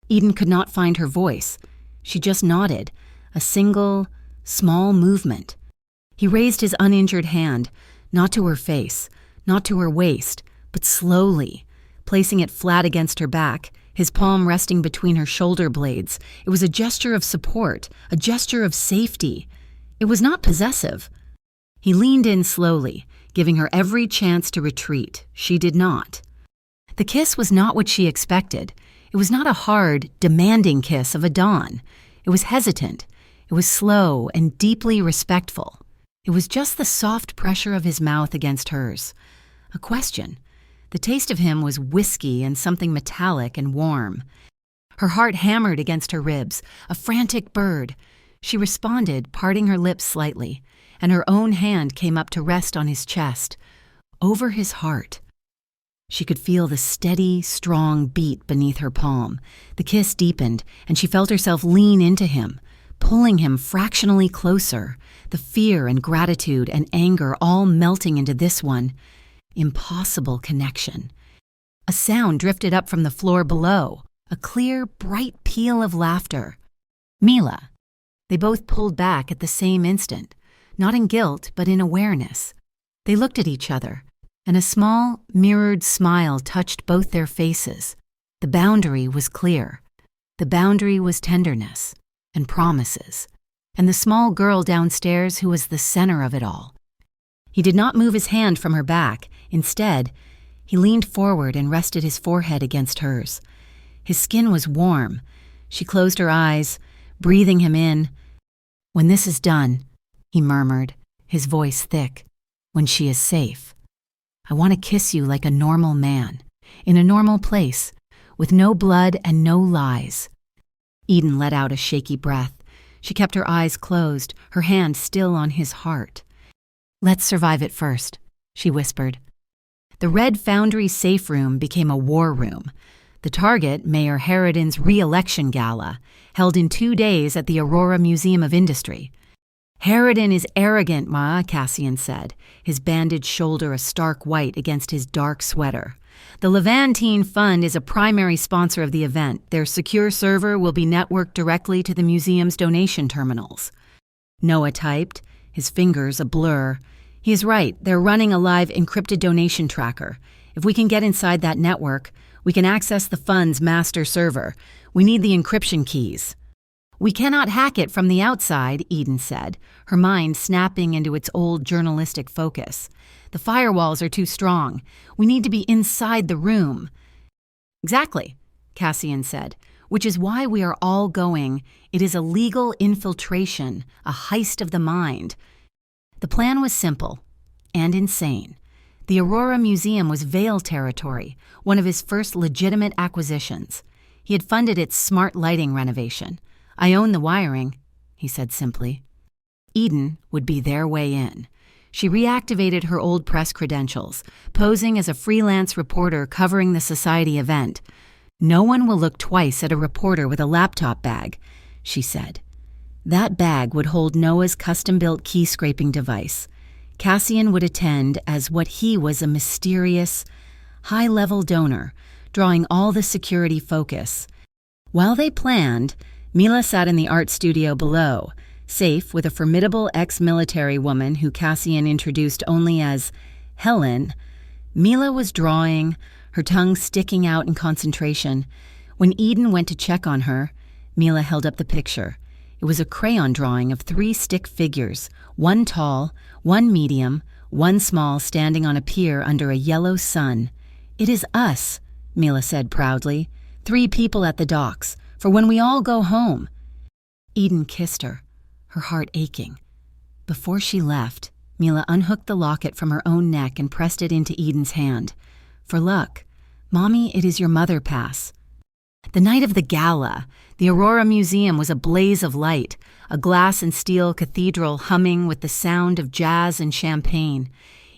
Eden could not find her voice. She just nodded, a single, small movement. He raised his uninjured hand, not to her face, not to her waist, but slowly, placing it flat against her back, his palm resting between her shoulder blades. It was a gesture of support, a gesture of safety. It was not possessive. He leaned in slowly, giving her every chance to retreat. She did not. The kiss was not what she expected. It was not a hard, demanding kiss of a dawn. It was hesitant. It was slow and deeply respectful. It was just the soft pressure of his mouth against hers. A question. The taste of him was whiskey and something metallic and warm. Her heart hammered against her ribs, a frantic bird. She responded, parting her lips slightly, and her own hand came up to rest on his chest, over his heart. She could feel the steady, strong beat beneath her palm. The kiss deepened, and she felt herself lean into him, pulling him fractionally closer, the fear and gratitude and anger all melting into this one. Impossible connection. A sound drifted up from the floor below, a clear, bright peal of laughter. Mila. They both pulled back at the same instant, not in guilt, but in awareness. They looked at each other, and a small, mirrored smile touched both their faces. The boundary was clear. The boundary was tenderness and promises, and the small girl downstairs who was the center of it all. He did not move his hand from her back. Instead, he leaned forward and rested his forehead against hers. His skin was warm. She closed her eyes, breathing him in. "When this is done," he murmured, his voice thick, "when she is safe, I want to kiss you like a normal man, in a normal place, with no blood and no lies." Eden let out a shaky breath. She kept her eyes closed, her hand still on his heart. "Let's survive it first," she whispered. The Red Foundry safe room became a war room. The target, Mayor Harridan's re-election gala, held in 2 days at the Aurora Museum of Industry. "Harridan is arrogant, Ma," Cassian said, his bandaged shoulder a stark white against his dark sweater. "The Levantine Fund is a primary sponsor of the event. Their secure server will be networked directly to the museum's donation terminals." Noah typed, his fingers a blur. "He is right. They're running a live encrypted donation tracker. If we can get inside that network, we can access the fund's master server. We need the encryption keys." "We cannot hack it from the outside," Eden said, her mind snapping into its old journalistic focus. "The firewalls are too strong. We need to be inside the room." "Exactly," Cassian said, "which is why we are all going. It is a legal infiltration, a heist of the mind." The plan was simple and insane. The Aurora Museum was Vale territory, one of his first legitimate acquisitions. He had funded its smart lighting renovation. "I own the wiring," he said simply. Eden would be their way in. She reactivated her old press credentials, posing as a freelance reporter covering the society event. "No one will look twice at a reporter with a laptop bag," she said. That bag would hold Noah's custom-built key-scraping device. Cassian would attend as what he was, a mysterious, high-level donor, drawing all the security focus. While they planned, Mila sat in the art studio below, safe with a formidable ex-military woman who Cassian introduced only as Helen. Mila was drawing, her tongue sticking out in concentration. When Eden went to check on her, Mila held up the picture. It was a crayon drawing of 3 stick figures, one tall, one medium, one small, standing on a pier under a yellow sun. "It is us," Mila said proudly. 3 people at the docks, for when we all go home." Eden kissed her, her heart aching. Before she left, Mila unhooked the locket from her own neck and pressed it into Eden's hand. "For luck. Mommy, it is your mother pass." The night of the gala, the Aurora Museum was a blaze of light, a glass and steel cathedral humming with the sound of jazz and champagne.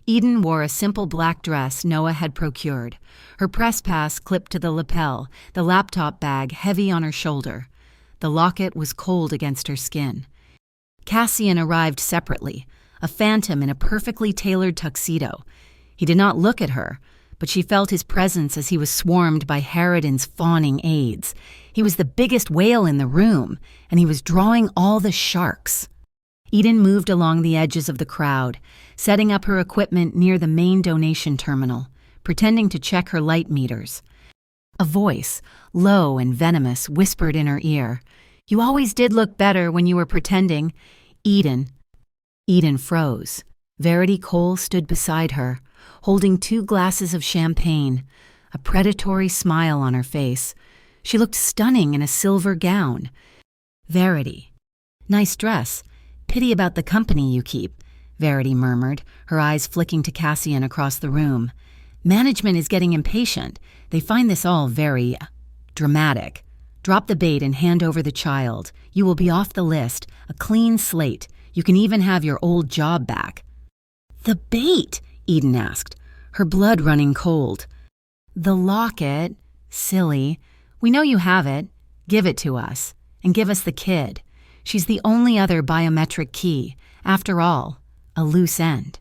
Eden wore a simple black dress Noah had procured, her press pass clipped to the lapel, the laptop bag heavy on her shoulder. The locket was cold against her skin. Cassian arrived separately, a phantom in a perfectly tailored tuxedo. He did not look at her, but she felt his presence as he was swarmed by Harridan's fawning aides. He was the biggest whale in the room, and he was drawing all the sharks. Eden moved along the edges of the crowd, setting up her equipment near the main donation terminal, pretending to check her light meters. A voice, low and venomous, whispered in her ear, "You always did look better when you were pretending." Eden froze. Verity Cole stood beside her, holding 2 glasses of champagne, a predatory smile on her face. She looked stunning in a silver gown. "Verity, nice dress. Pity about the company you keep," Verity murmured, her eyes flicking to Cassian across the room. "Management is getting impatient. They find this all very dramatic. Drop the bait and hand over the child. You will be off the list, a clean slate. You can even have your old job back." "The bait?" Eden asked, her blood running cold. "The locket. Silly. We know you have it. Give it to us. And give us the kid. She's the only other biometric key. After all, a loose end."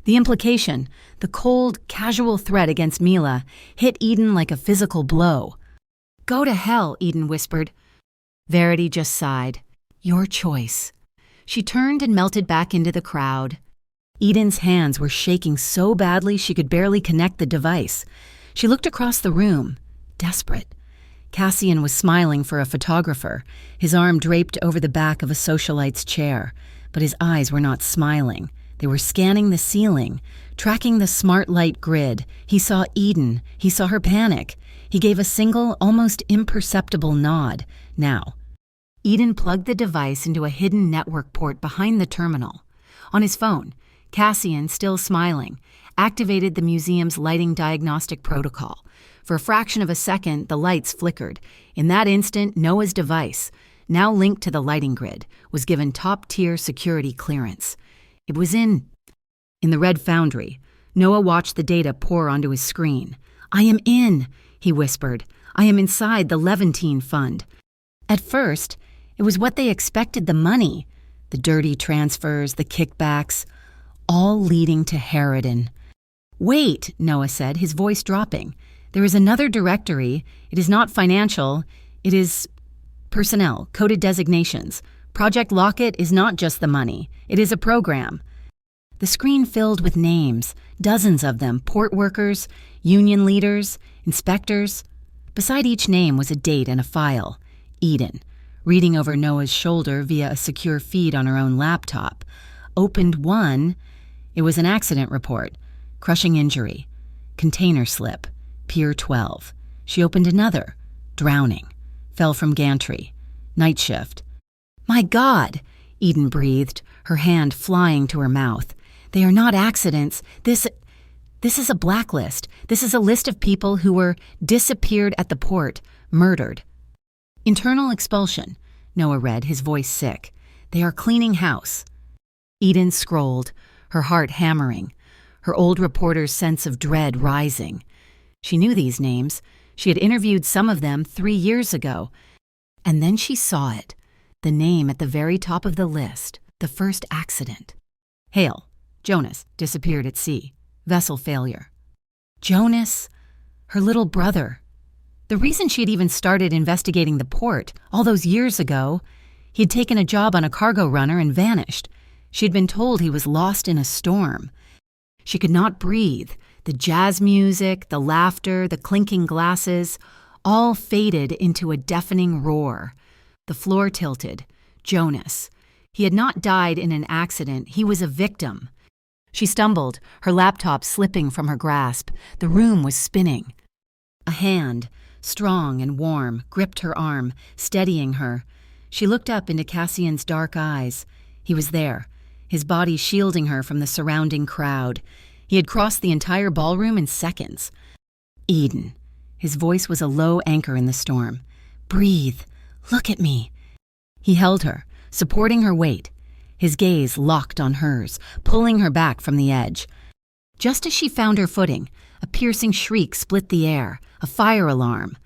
The implication, the cold, casual threat against Mila, hit Eden like a physical blow. "Go to hell," Eden whispered. Verity just sighed. "Your choice." She turned and melted back into the crowd. Eden's hands were shaking so badly she could barely connect the device. She looked across the room, desperate. Cassian was smiling for a photographer, his arm draped over the back of a socialite's chair, but his eyes were not smiling. They were scanning the ceiling, tracking the smart light grid. He saw Eden. He saw her panic. He gave a single, almost imperceptible nod. Now. Eden plugged the device into a hidden network port behind the terminal. On his phone, Cassian, still smiling, activated the museum's lighting diagnostic protocol. For a fraction of a second, the lights flickered. In that instant, Noah's device, now linked to the lighting grid, was given top-tier security clearance. It was in the red foundry. Noah watched the data pour onto his screen. "I am in," he whispered. "I am inside the Levantine Fund." At first, it was what they expected, the money, the dirty transfers, the kickbacks, all leading to Harridan. "Wait," Noah said, his voice dropping. "There is another directory. It is not financial. It is personnel, coded designations. Project Locket is not just the money. It is a program." The screen filled with names, dozens of them, port workers, union leaders, inspectors. Beside each name was a date and a file. Eden, reading over Noah's shoulder via a secure feed on her own laptop, opened one. It was an accident report. Crushing injury. Container slip. Pier 12. She opened another. Drowning. Fell from gantry. Night shift. "My God," Eden breathed, her hand flying to her mouth. "They are not accidents. This is a blacklist. This is a list of people who were disappeared at the port, murdered." "Internal expulsion," Noah read, his voice sick. "They are cleaning house." Eden scrolled, her heart hammering, her old reporter's sense of dread rising. She knew these names. She had interviewed some of them 3 years ago. And then she saw it. The name at the very top of the list, the first accident. Hale, Jonas, disappeared at sea. Vessel failure. Jonas, her little brother. The reason she had even started investigating the port, all those years ago, he had taken a job on a cargo runner and vanished. She had been told he was lost in a storm. She could not breathe. The jazz music, the laughter, the clinking glasses, all faded into a deafening roar. The floor tilted. Jonas. He had not died in an accident. He was a victim. She stumbled, her laptop slipping from her grasp. The room was spinning. A hand, strong and warm, gripped her arm, steadying her. She looked up into Cassian's dark eyes. He was there, his body shielding her from the surrounding crowd. He had crossed the entire ballroom in seconds. "Eden." His voice was a low anchor in the storm. "Breathe. Look at me." He held her, supporting her weight, his gaze locked on hers, pulling her back from the edge. Just as she found her footing, a piercing shriek split the air, a fire alarm.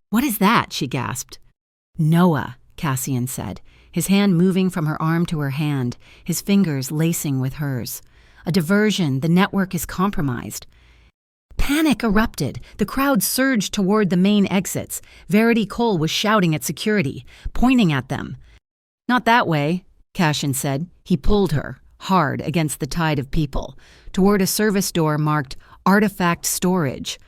"What is that?" she gasped. Noah, Cassian said, his hand moving from her arm to her hand, his fingers lacing with hers. A diversion, the network is compromised. Panic erupted. The crowd surged toward the main exits. Verity Cole was shouting at security, pointing at them. Not that way, Cassian said. He pulled her, hard against the tide of people, toward a service door marked Artifact Storage.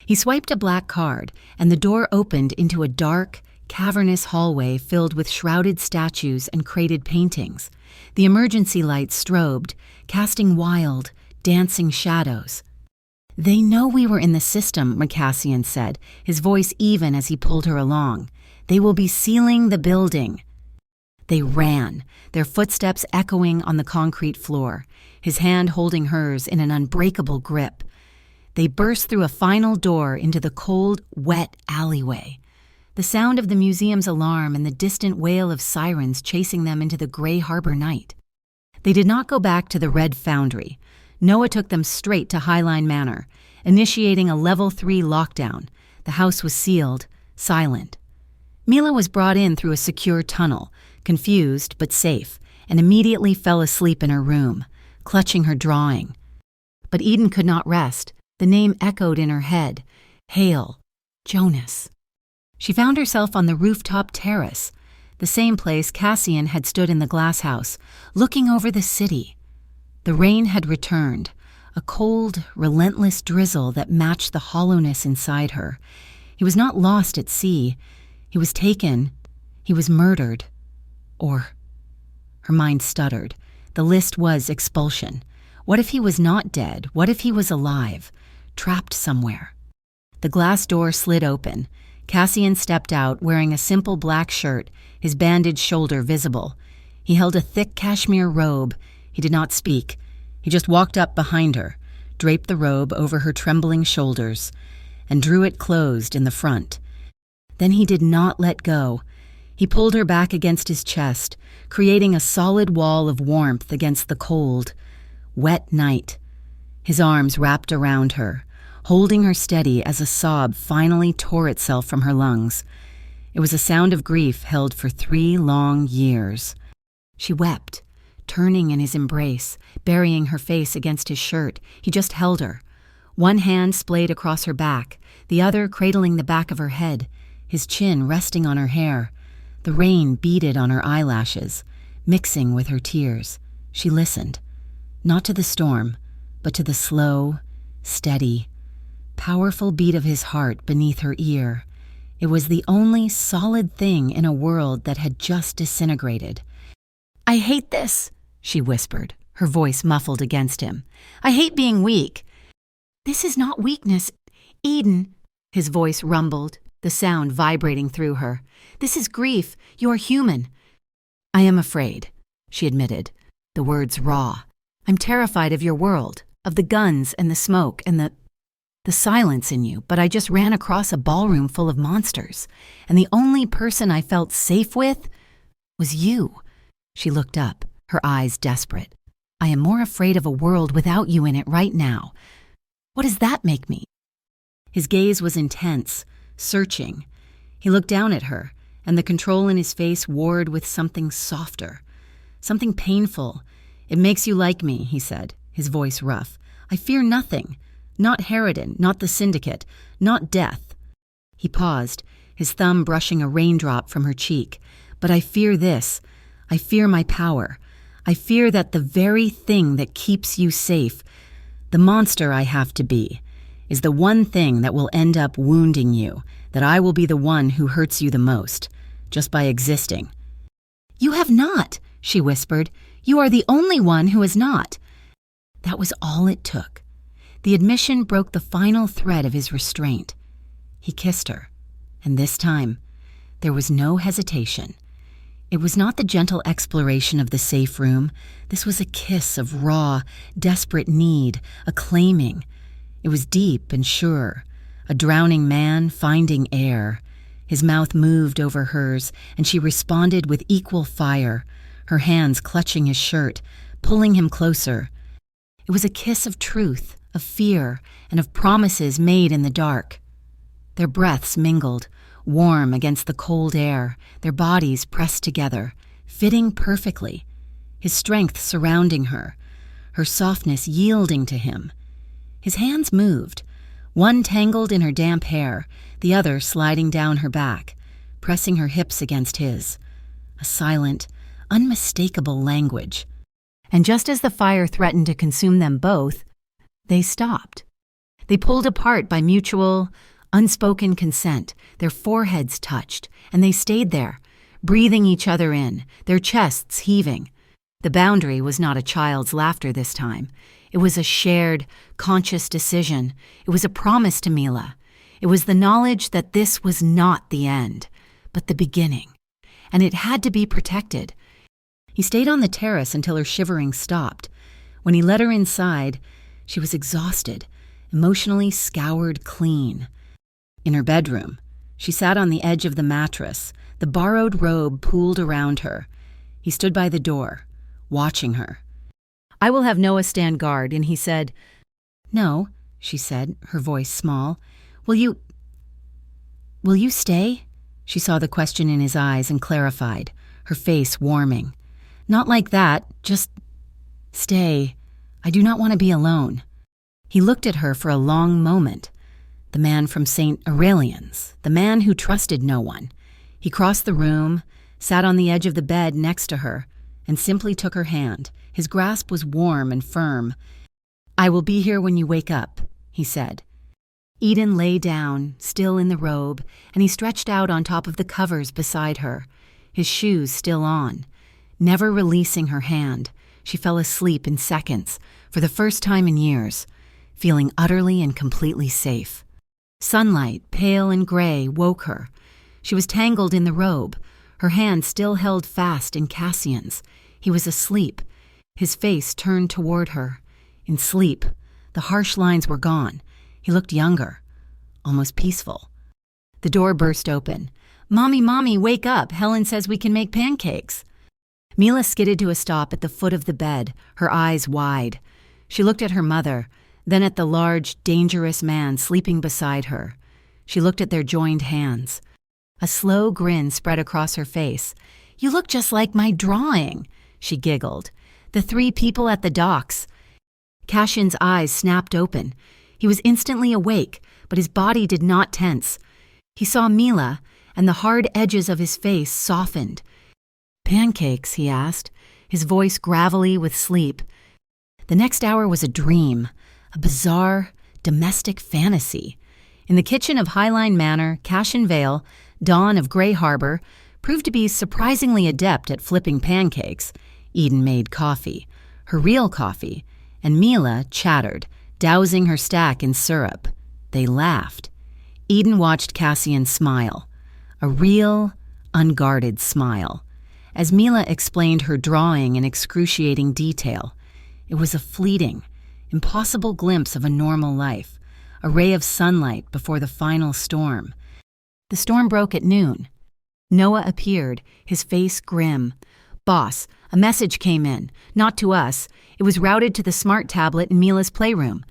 He swiped a black card, and the door opened into a dark, cavernous hallway filled with shrouded statues and crated paintings. The emergency lights strobed, casting wild, dancing shadows. They know we were in the system, Cassian said, his voice even as he pulled her along. They will be sealing the building. They ran, their footsteps echoing on the concrete floor, his hand holding hers in an unbreakable grip. They burst through a final door into the cold, wet alleyway. The sound of the museum's alarm and the distant wail of sirens chasing them into the gray harbor night. They did not go back to the Red Foundry. Noah took them straight to Highline Manor, initiating a Level 3 lockdown. The house was sealed, silent. Mila was brought in through a secure tunnel, confused but safe, and immediately fell asleep in her room, clutching her drawing. But Eden could not rest. The name echoed in her head. Hale. Jonas. She found herself on the rooftop terrace, the same place Cassian had stood in the glass house, looking over the city. The rain had returned, a cold, relentless drizzle that matched the hollowness inside her. He was not lost at sea. He was taken. He was murdered. Or... Her mind stuttered. The list was expulsion. What if he was not dead? What if he was alive, trapped somewhere? The glass door slid open. Cassian stepped out wearing a simple black shirt, his bandaged shoulder visible. He held a thick cashmere robe. He did not speak. He just walked up behind her, draped the robe over her trembling shoulders, and drew it closed in the front. Then he did not let go. He pulled her back against his chest, creating a solid wall of warmth against the cold, wet night. His arms wrapped around her, holding her steady as a sob finally tore itself from her lungs. It was a sound of grief held for 3 long years. She wept, turning in his embrace, burying her face against his shirt. He just held her. One hand splayed across her back, the other cradling the back of her head, his chin resting on her hair. The rain beaded on her eyelashes, mixing with her tears. She listened, not to the storm, but to the slow, steady, powerful beat of his heart beneath her ear. It was the only solid thing in a world that had just disintegrated. "I hate this," she whispered, her voice muffled against him. "I hate being weak." "This is not weakness, Eden," his voice rumbled, the sound vibrating through her. "This is grief. You are human." "I am afraid," she admitted, the words raw. "I'm terrified of your world, of the guns and the smoke and the silence in you, but I just ran across a ballroom full of monsters, and the only person I felt safe with was you." She looked up, her eyes desperate. "I am more afraid of a world without you in it right now. What does that make me?" His gaze was intense, searching. He looked down at her, and the control in his face warred with something softer, something painful. "It makes you like me," he said, his voice rough. "I fear nothing. Not Harridan, not the Syndicate, not death." He paused, his thumb brushing a raindrop from her cheek. "But I fear this. I fear my power. I fear that the very thing that keeps you safe, the monster I have to be, is the one thing that will end up wounding you, that I will be the one who hurts you the most, just by existing." "You have not," she whispered. "You are the only one who has not." That was all it took. The admission broke the final thread of his restraint. He kissed her, and this time, there was no hesitation. It was not the gentle exploration of the safe room. This was a kiss of raw, desperate need, a claiming. It was deep and sure, a drowning man finding air. His mouth moved over hers, and she responded with equal fire, her hands clutching his shirt, pulling him closer. It was a kiss of truth, of fear, and of promises made in the dark. Their breaths mingled, warm against the cold air, their bodies pressed together, fitting perfectly, his strength surrounding her, her softness yielding to him. His hands moved, one tangled in her damp hair, the other sliding down her back, pressing her hips against his. A silent, unmistakable language. And just as the fire threatened to consume them both, they stopped. They pulled apart by mutual, unspoken consent. Their foreheads touched, and they stayed there, breathing each other in, their chests heaving. The boundary was not a child's laughter this time. It was a shared, conscious decision. It was a promise to Mila. It was the knowledge that this was not the end, but the beginning. And it had to be protected. He stayed on the terrace until her shivering stopped. When he led her inside, she was exhausted, emotionally scoured clean. In her bedroom, she sat on the edge of the mattress, the borrowed robe pooled around her. He stood by the door, watching her. "I will have Noah stand guard," and he said, "No," she said, her voice small. Will you stay?" She saw the question in his eyes and clarified, her face warming. "Not like that, just stay. I do not want to be alone." He looked at her for a long moment. The man from St. Aurelian's, the man who trusted no one. He crossed the room, sat on the edge of the bed next to her, and simply took her hand. His grasp was warm and firm. "I will be here when you wake up," he said. Eden lay down, still in the robe, and he stretched out on top of the covers beside her, his shoes still on. Never releasing her hand, she fell asleep in seconds, for the first time in years, feeling utterly and completely safe. Sunlight, pale and gray, woke her. She was tangled in the robe, her hand still held fast in Cassian's. He was asleep, his face turned toward her. In sleep, the harsh lines were gone. He looked younger, almost peaceful. The door burst open. Mommy, wake up. Helen says we can make pancakes." Mila skidded to a stop at the foot of the bed, her eyes wide. She looked at her mother, then at the large, dangerous man sleeping beside her. She looked at their joined hands. A slow grin spread across her face. "You look just like my drawing," she giggled. "The three people at the docks." Cassian's eyes snapped open. He was instantly awake, but his body did not tense. He saw Mila, and the hard edges of his face softened. "Pancakes?" he asked, his voice gravelly with sleep. The next hour was a dream, a bizarre, domestic fantasy. In the kitchen of Highline Manor, Cassian Vale, Dawn of Grey Harbor, proved to be surprisingly adept at flipping pancakes. Eden made coffee, her real coffee, and Mila chattered, dousing her stack in syrup. They laughed. Eden watched Cassian smile, a real, unguarded smile. As Mila explained her drawing in excruciating detail, it was a fleeting, impossible glimpse of a normal life, a ray of sunlight before the final storm. The storm broke at noon. Noah appeared, his face grim. "Boss, a message came in. Not to us. It was routed to the smart tablet in Mila's playroom."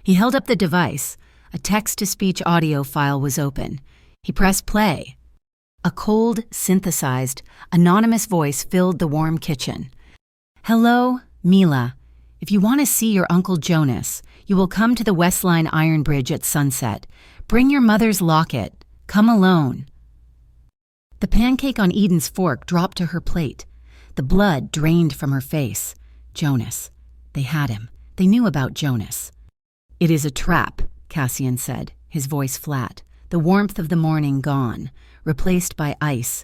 He held up the device. A text-to-speech audio file was open. He pressed play. A cold, synthesized, anonymous voice filled the warm kitchen. "Hello, Mila. If you want to see your Uncle Jonas, you will come to the West Line Iron Bridge at sunset. Bring your mother's locket. Come alone." The pancake on Eden's fork dropped to her plate. The blood drained from her face. Jonas. They had him. They knew about Jonas. "It is a trap," Cassian said, his voice flat, the warmth of the morning gone, replaced by ice.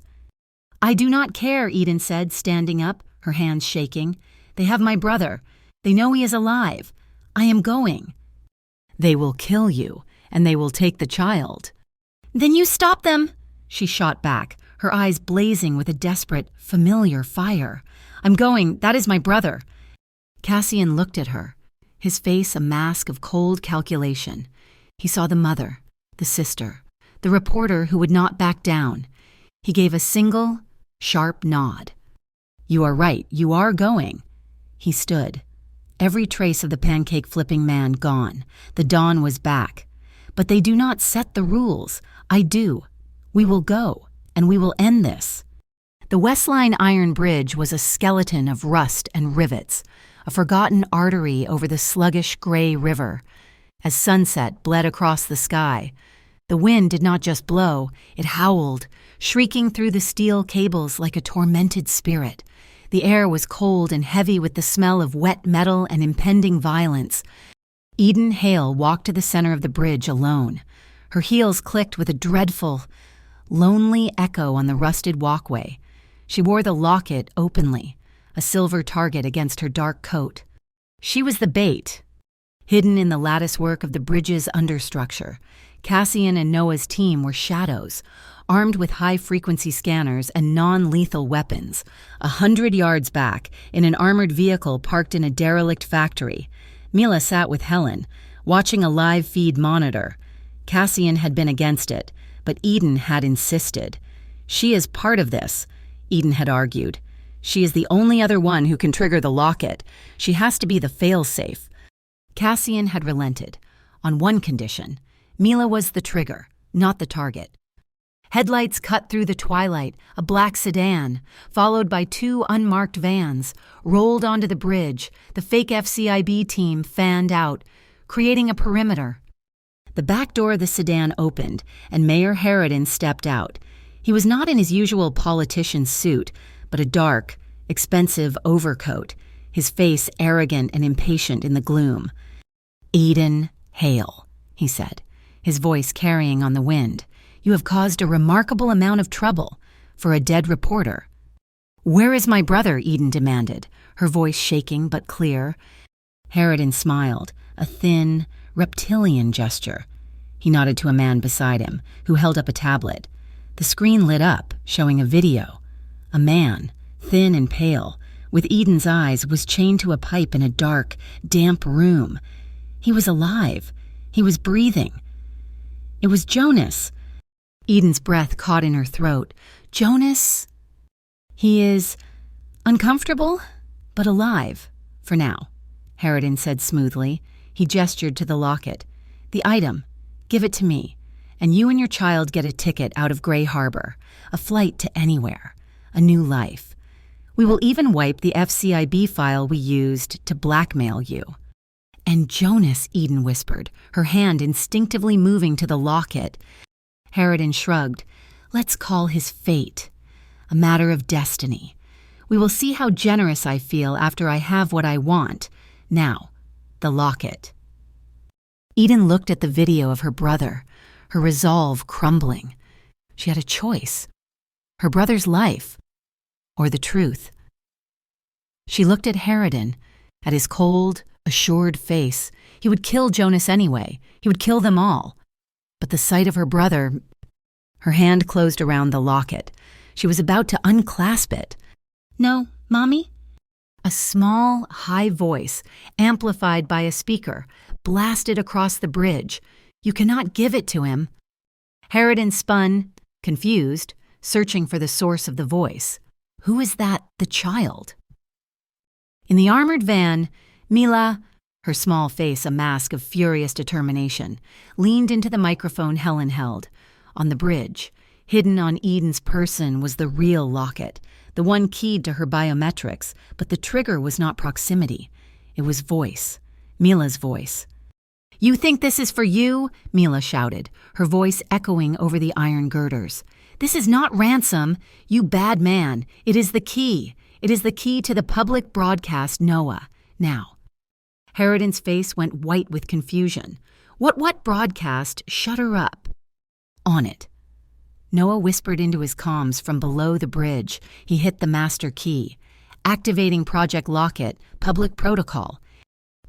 "I do not care," Eden said, standing up, her hands shaking. "They have my brother. They know he is alive. I am going." "They will kill you, and they will take the child." "Then you stop them," she shot back, her eyes blazing with a desperate, familiar fire. "I'm going. That is my brother." Cassian looked at her, his face a mask of cold calculation. He saw the mother, the sister, the reporter who would not back down. He gave a single, sharp nod. "You are right. You are going." He stood. Every trace of the pancake-flipping man gone. The dawn was back. "But they do not set the rules. I do. We will go, and we will end this. The Westline Iron Bridge was a skeleton of rust and rivets, a forgotten artery over the sluggish gray river. As sunset bled across the sky, the wind did not just blow, it howled, shrieking through the steel cables like a tormented spirit. The air was cold and heavy with the smell of wet metal and impending violence. Eden Hale walked to the center of the bridge alone. Her heels clicked with a dreadful, lonely echo on the rusted walkway. She wore the locket openly, a silver target against her dark coat. She was the bait. Hidden in the latticework of the bridge's understructure, Cassian and Noah's team were shadows, armed with high-frequency scanners and non-lethal weapons. 100 yards back, in an armored vehicle parked in a derelict factory, Mila sat with Helen, watching a live feed monitor. Cassian had been against it, but Eden had insisted. She is part of this, Eden had argued. She is the only other one who can trigger the locket. She has to be the fail-safe. Cassian had relented. On one condition, Mila was the trigger, not the target. Headlights cut through the twilight, a black sedan, followed by 2 unmarked vans, rolled onto the bridge. The fake FCIB team fanned out, creating a perimeter. The back door of the sedan opened, and Mayor Harridan stepped out. He was not in his usual politician suit, but a dark, expensive overcoat, his face arrogant and impatient in the gloom. "Eden Hale," he said, his voice carrying on the wind. "You have caused a remarkable amount of trouble for a dead reporter." "Where is my brother?" Eden demanded, her voice shaking but clear. Harridan smiled, a thin, reptilian gesture. He nodded to a man beside him, who held up a tablet. The screen lit up, showing a video. A man, thin and pale, with Eden's eyes, was chained to a pipe in a dark, damp room. He was alive. He was breathing. It was Jonas. Eden's breath caught in her throat. Jonas? He is uncomfortable, but alive, for now, Harridan said smoothly. He gestured to the locket. "The item. Give it to me, and you and your child get a ticket out of Gray Harbor, a flight to anywhere, a new life. We will even wipe the FCIB file we used to blackmail you." "And Jonas," Eden whispered, her hand instinctively moving to the locket. Harridan shrugged. "Let's call his fate. A matter of destiny. We will see how generous I feel after I have what I want. Now, the locket." Eden looked at the video of her brother, her resolve crumbling. She had a choice. Her brother's life, or the truth. She looked at Harridan, at his cold, assured face. He would kill Jonas anyway. He would kill them all. But the sight of her brother... Her hand closed around the locket. She was about to unclasp it. "No, Mommy?" A small, high voice, amplified by a speaker, blasted across the bridge. "You cannot give it to him." Harridan spun, confused, searching for the source of the voice. Who is that, the child? In the armored van, Mila, her small face a mask of furious determination, leaned into the microphone Helen held. On the bridge, hidden on Eden's person, was the real locket, the one keyed to her biometrics, but the trigger was not proximity. It was voice, Mila's voice. "You think this is for you?" Mila shouted, her voice echoing over the iron girders. "This is not ransom, you bad man. It is the key. It is the key to the public broadcast, Noah. Now." Harridan's face went white with confusion. What broadcast? Shut her up." "On it." Noah whispered into his comms from below the bridge. He hit the master key. "Activating Project Locket, public protocol."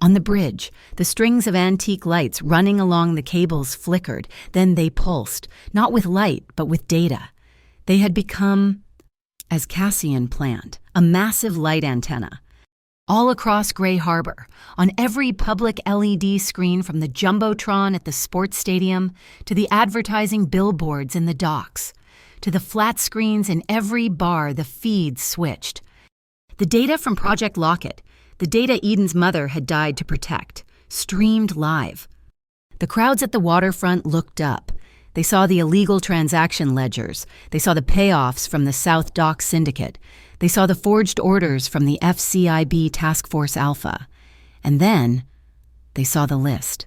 On the bridge, the strings of antique lights running along the cables flickered. Then they pulsed, not with light, but with data. They had become, as Cassian planned, a massive light antenna. All across Gray Harbor, on every public LED screen from the Jumbotron at the sports stadium to the advertising billboards in the docks, to the flat screens in every bar, the feeds switched. The data from Project Locket, the data Eden's mother had died to protect, streamed live. The crowds at the waterfront looked up. They saw the illegal transaction ledgers. They saw the payoffs from the South Dock Syndicate. They saw the forged orders from the FCIB Task Force Alpha. And then they saw the list.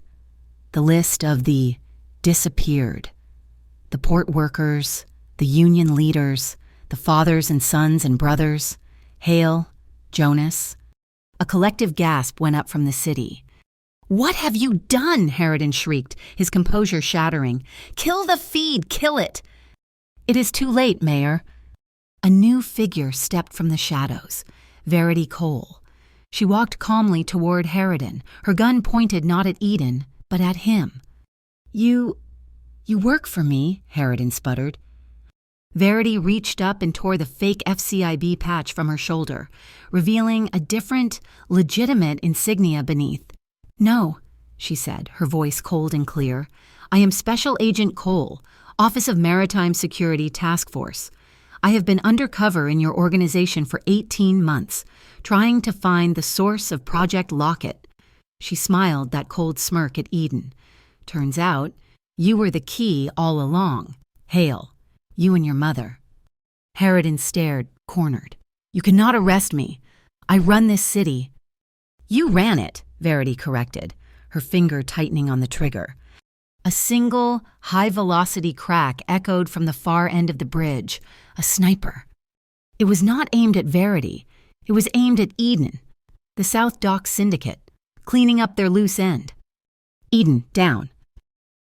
The list of the disappeared. The port workers, the union leaders, the fathers and sons and brothers, Hale, Jonas. A collective gasp went up from the city. "What have you done?" Harridan shrieked, his composure shattering. "Kill the feed! Kill it!" "It is too late, Mayor." A new figure stepped from the shadows, Verity Cole. She walked calmly toward Harridan, her gun pointed not at Eden, but at him. You work for me," Harridan sputtered. Verity reached up and tore the fake FCIB patch from her shoulder, revealing a different, legitimate insignia beneath. "No," she said, her voice cold and clear. "I am Special Agent Cole, Office of Maritime Security Task Force. I have been undercover in your organization for 18 months, trying to find the source of Project Locket." She smiled that cold smirk at Eden. "Turns out, you were the key all along. Hale, you and your mother." Harridan stared, cornered. "You cannot arrest me. I run this city." "You ran it," Verity corrected, her finger tightening on the trigger. A single, high-velocity crack echoed from the far end of the bridge. A sniper. It was not aimed at Verity. It was aimed at Eden, the South Dock Syndicate, cleaning up their loose end. "Eden, down."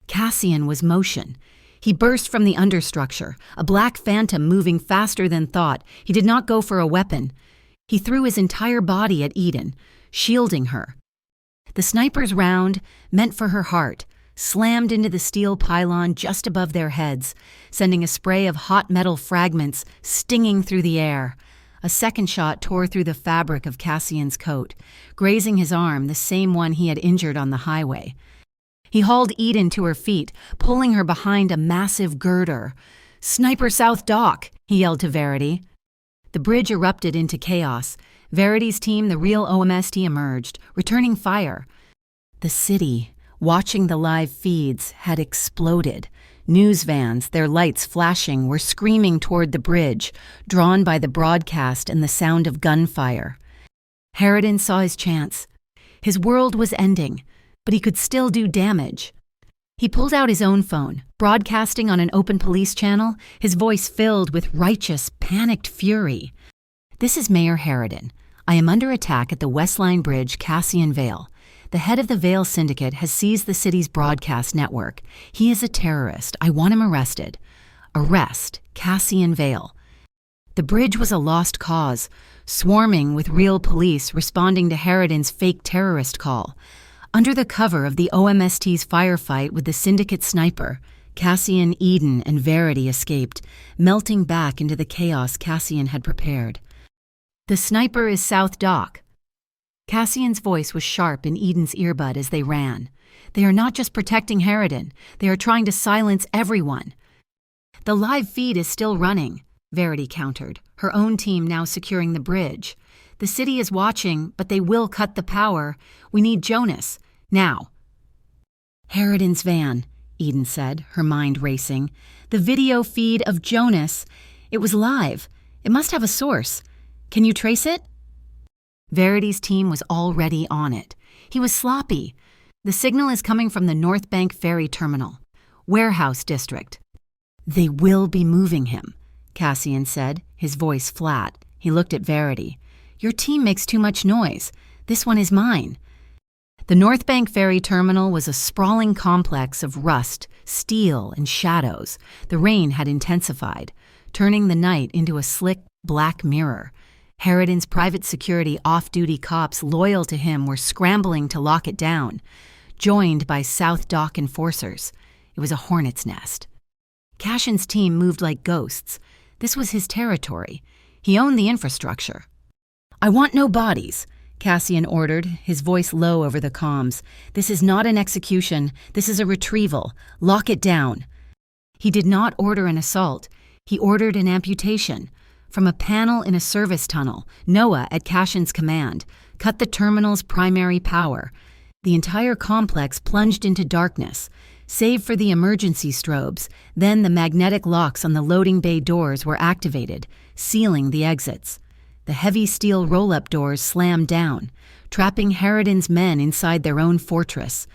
Cassian was motion. He burst from the understructure, a black phantom moving faster than thought. He did not go for a weapon. He threw his entire body at Eden, shielding her. The sniper's round, meant for her heart, slammed into the steel pylon just above their heads, sending a spray of hot metal fragments stinging through the air. A second shot tore through the fabric of Cassian's coat, grazing his arm, the same one he had injured on the highway. He hauled Eden to her feet, pulling her behind a massive girder. "Sniper South Dock!" he yelled to Verity. The bridge erupted into chaos. Verity's team, the real OMST, emerged, returning fire. The city, watching the live feeds, had exploded. News vans, their lights flashing, were screaming toward the bridge, drawn by the broadcast and the sound of gunfire. Harridan saw his chance. His world was ending, but he could still do damage. He pulled out his own phone, broadcasting on an open police channel, his voice filled with righteous, panicked fury. "This is Mayor Harridan. I am under attack at the Westline Bridge, Cassian Vale. The head of the Vale Syndicate has seized the city's broadcast network. He is a terrorist. I want him arrested." Arrest Cassian Vale. The bridge was a lost cause, swarming with real police responding to Harridan's fake terrorist call. Under the cover of the OMST's firefight with the Syndicate sniper, Cassian, Eden, and Verity escaped, melting back into the chaos Cassian had prepared. "The sniper is South Dock." Cassian's voice was sharp in Eden's earbud as they ran. "They are not just protecting Harridan. They are trying to silence everyone." "The live feed is still running," Verity countered, her own team now securing the bridge. "The city is watching, but they will cut the power. We need Jonas. Now." "Harridan's van," Eden said, her mind racing. "The video feed of Jonas. It was live. It must have a source. Can you trace it?" Verity's team was already on it. He was sloppy. "The signal is coming from the North Bank Ferry Terminal. Warehouse District." "They will be moving him," Cassian said, his voice flat. He looked at Verity. "Your team makes too much noise. This one is mine." The North Bank Ferry Terminal was a sprawling complex of rust, steel, and shadows. The rain had intensified, turning the night into a slick, black mirror. Harridan's private security off-duty cops loyal to him were scrambling to lock it down, joined by South Dock enforcers. It was a hornet's nest. Cashin's team moved like ghosts. This was his territory. He owned the infrastructure. "I want no bodies," Cassian ordered, his voice low over the comms. "This is not an execution. This is a retrieval. Lock it down." He did not order an assault. He ordered an amputation. From a panel in a service tunnel, Noah, at Cashin's command, cut the terminal's primary power. The entire complex plunged into darkness. Save for the emergency strobes, then the magnetic locks on the loading bay doors were activated, sealing the exits. The heavy steel roll-up doors slammed down, trapping Harridan's men inside their own fortress.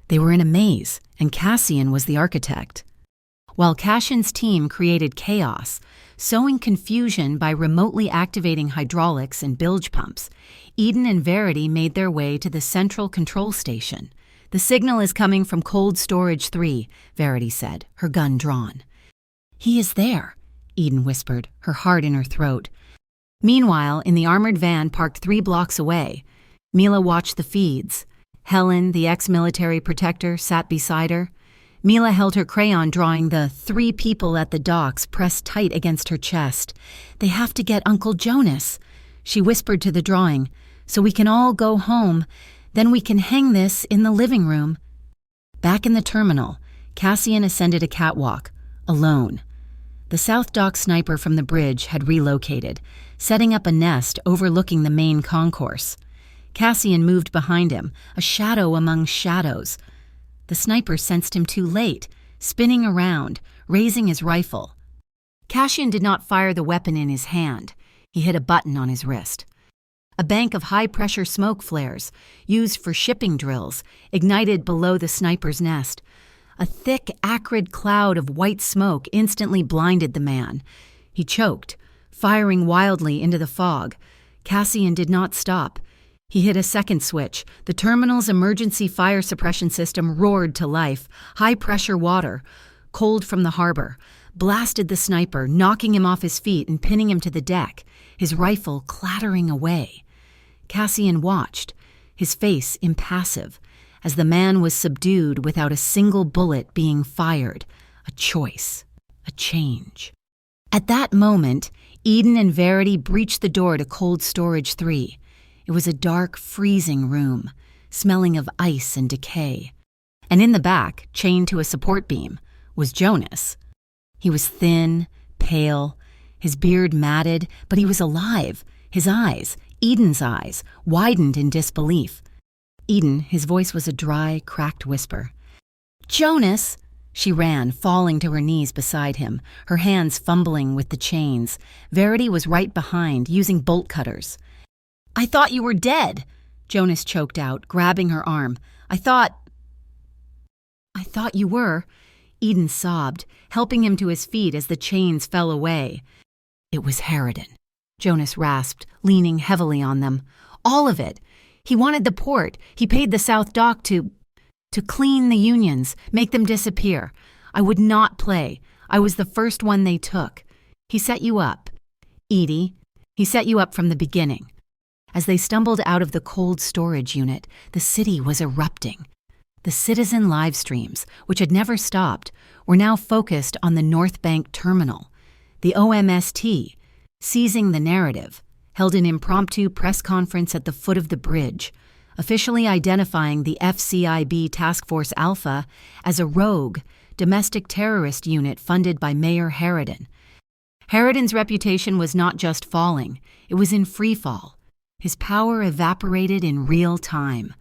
They were in a maze, and Cassian was the architect. While Cassian's team created chaos, sowing confusion by remotely activating hydraulics and bilge pumps, Eden and Verity made their way to the central control station. "The signal is coming from Cold Storage 3, Verity said, her gun drawn. "He is there," Eden whispered, her heart in her throat. Meanwhile, in the armored van parked 3 blocks away, Mila watched the feeds. Helen, the ex-military protector, sat beside her. Mila held her crayon drawing the 3 people at the docks pressed tight against her chest. "They have to get Uncle Jonas," she whispered to the drawing, "so we can all go home. Then we can hang this in the living room." Back in the terminal, Cassian ascended a catwalk, alone. The South Dock sniper from the bridge had relocated, setting up a nest overlooking the main concourse. Cassian moved behind him, a shadow among shadows. The sniper sensed him too late, spinning around, raising his rifle. Cassian did not fire the weapon in his hand. He hit a button on his wrist. A bank of high-pressure smoke flares, used for shipping drills, ignited below the sniper's nest. A thick, acrid cloud of white smoke instantly blinded the man. He choked, firing wildly into the fog. Cassian did not stop. He hit a second switch. The terminal's emergency fire suppression system roared to life. High-pressure water, cold from the harbor, blasted the sniper, knocking him off his feet and pinning him to the deck, his rifle clattering away. Cassian watched, his face impassive, as the man was subdued without a single bullet being fired. A choice, a change. At that moment, Eden and Verity breached the door to Cold Storage 3. It was a dark, freezing room, smelling of ice and decay. And in the back, chained to a support beam, was Jonas. He was thin, pale, his beard matted, but he was alive. His eyes, Eden's eyes, widened in disbelief. Eden, his voice was a dry, cracked whisper. "Jonas!" She ran, falling to her knees beside him, her hands fumbling with the chains. Verity was right behind, using bolt cutters. "I thought you were dead," Jonas choked out, grabbing her arm. I thought you were," Eden sobbed, helping him to his feet as the chains fell away. "It was Harridan," Jonas rasped, leaning heavily on them. "All of it. He wanted the port. He paid the South Dock to clean the unions, make them disappear. I would not play. I was the first one they took. He set you up. Edie, he set you up from the beginning." As they stumbled out of the cold storage unit, the city was erupting. The citizen live streams, which had never stopped, were now focused on the North Bank terminal. The OMST, seizing the narrative, held an impromptu press conference at the foot of the bridge, officially identifying the FCIB Task Force Alpha as a rogue, domestic terrorist unit funded by Mayor Harridan. Harridan's reputation was not just falling, it was in free fall. His power evaporated in real time.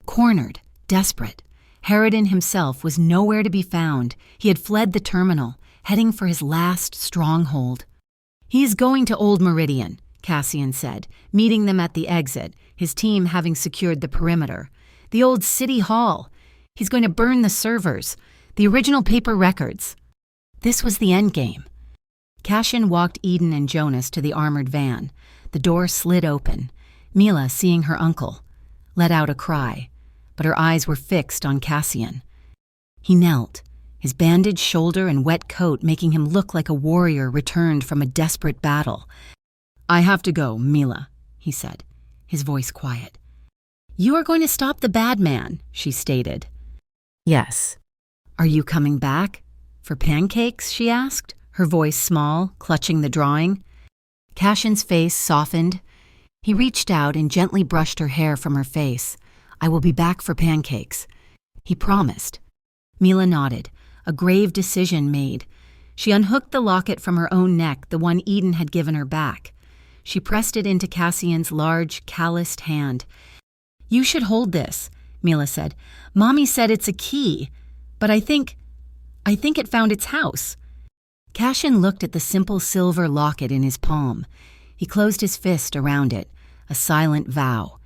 Cornered, desperate, Harridan himself was nowhere to be found. He had fled the terminal, heading for his last stronghold. "He is going to Old Meridian," Cassian said, meeting them at the exit, his team having secured the perimeter. "The old city hall. He's going to burn the servers, the original paper records." This was the endgame. Cassian walked Eden and Jonas to the armored van. The door slid open. Mila, seeing her uncle, let out a cry, but her eyes were fixed on Cassian. He knelt, his bandaged shoulder and wet coat making him look like a warrior returned from a desperate battle. "I have to go, Mila," he said, his voice quiet. "You are going to stop the bad man," she stated. "Yes." "Are you coming back? For pancakes?" she asked, her voice small, clutching the drawing. Cassian's face softened. He reached out and gently brushed her hair from her face. "I will be back for pancakes," he promised. Mila nodded, a grave decision made. She unhooked the locket from her own neck, the one Eden had given her back. She pressed it into Cassian's large, calloused hand. "You should hold this," Mila said. "Mommy said it's a key." But I think it found its house. Cassian looked at the simple silver locket in his palm. He closed his fist around it, a silent vow.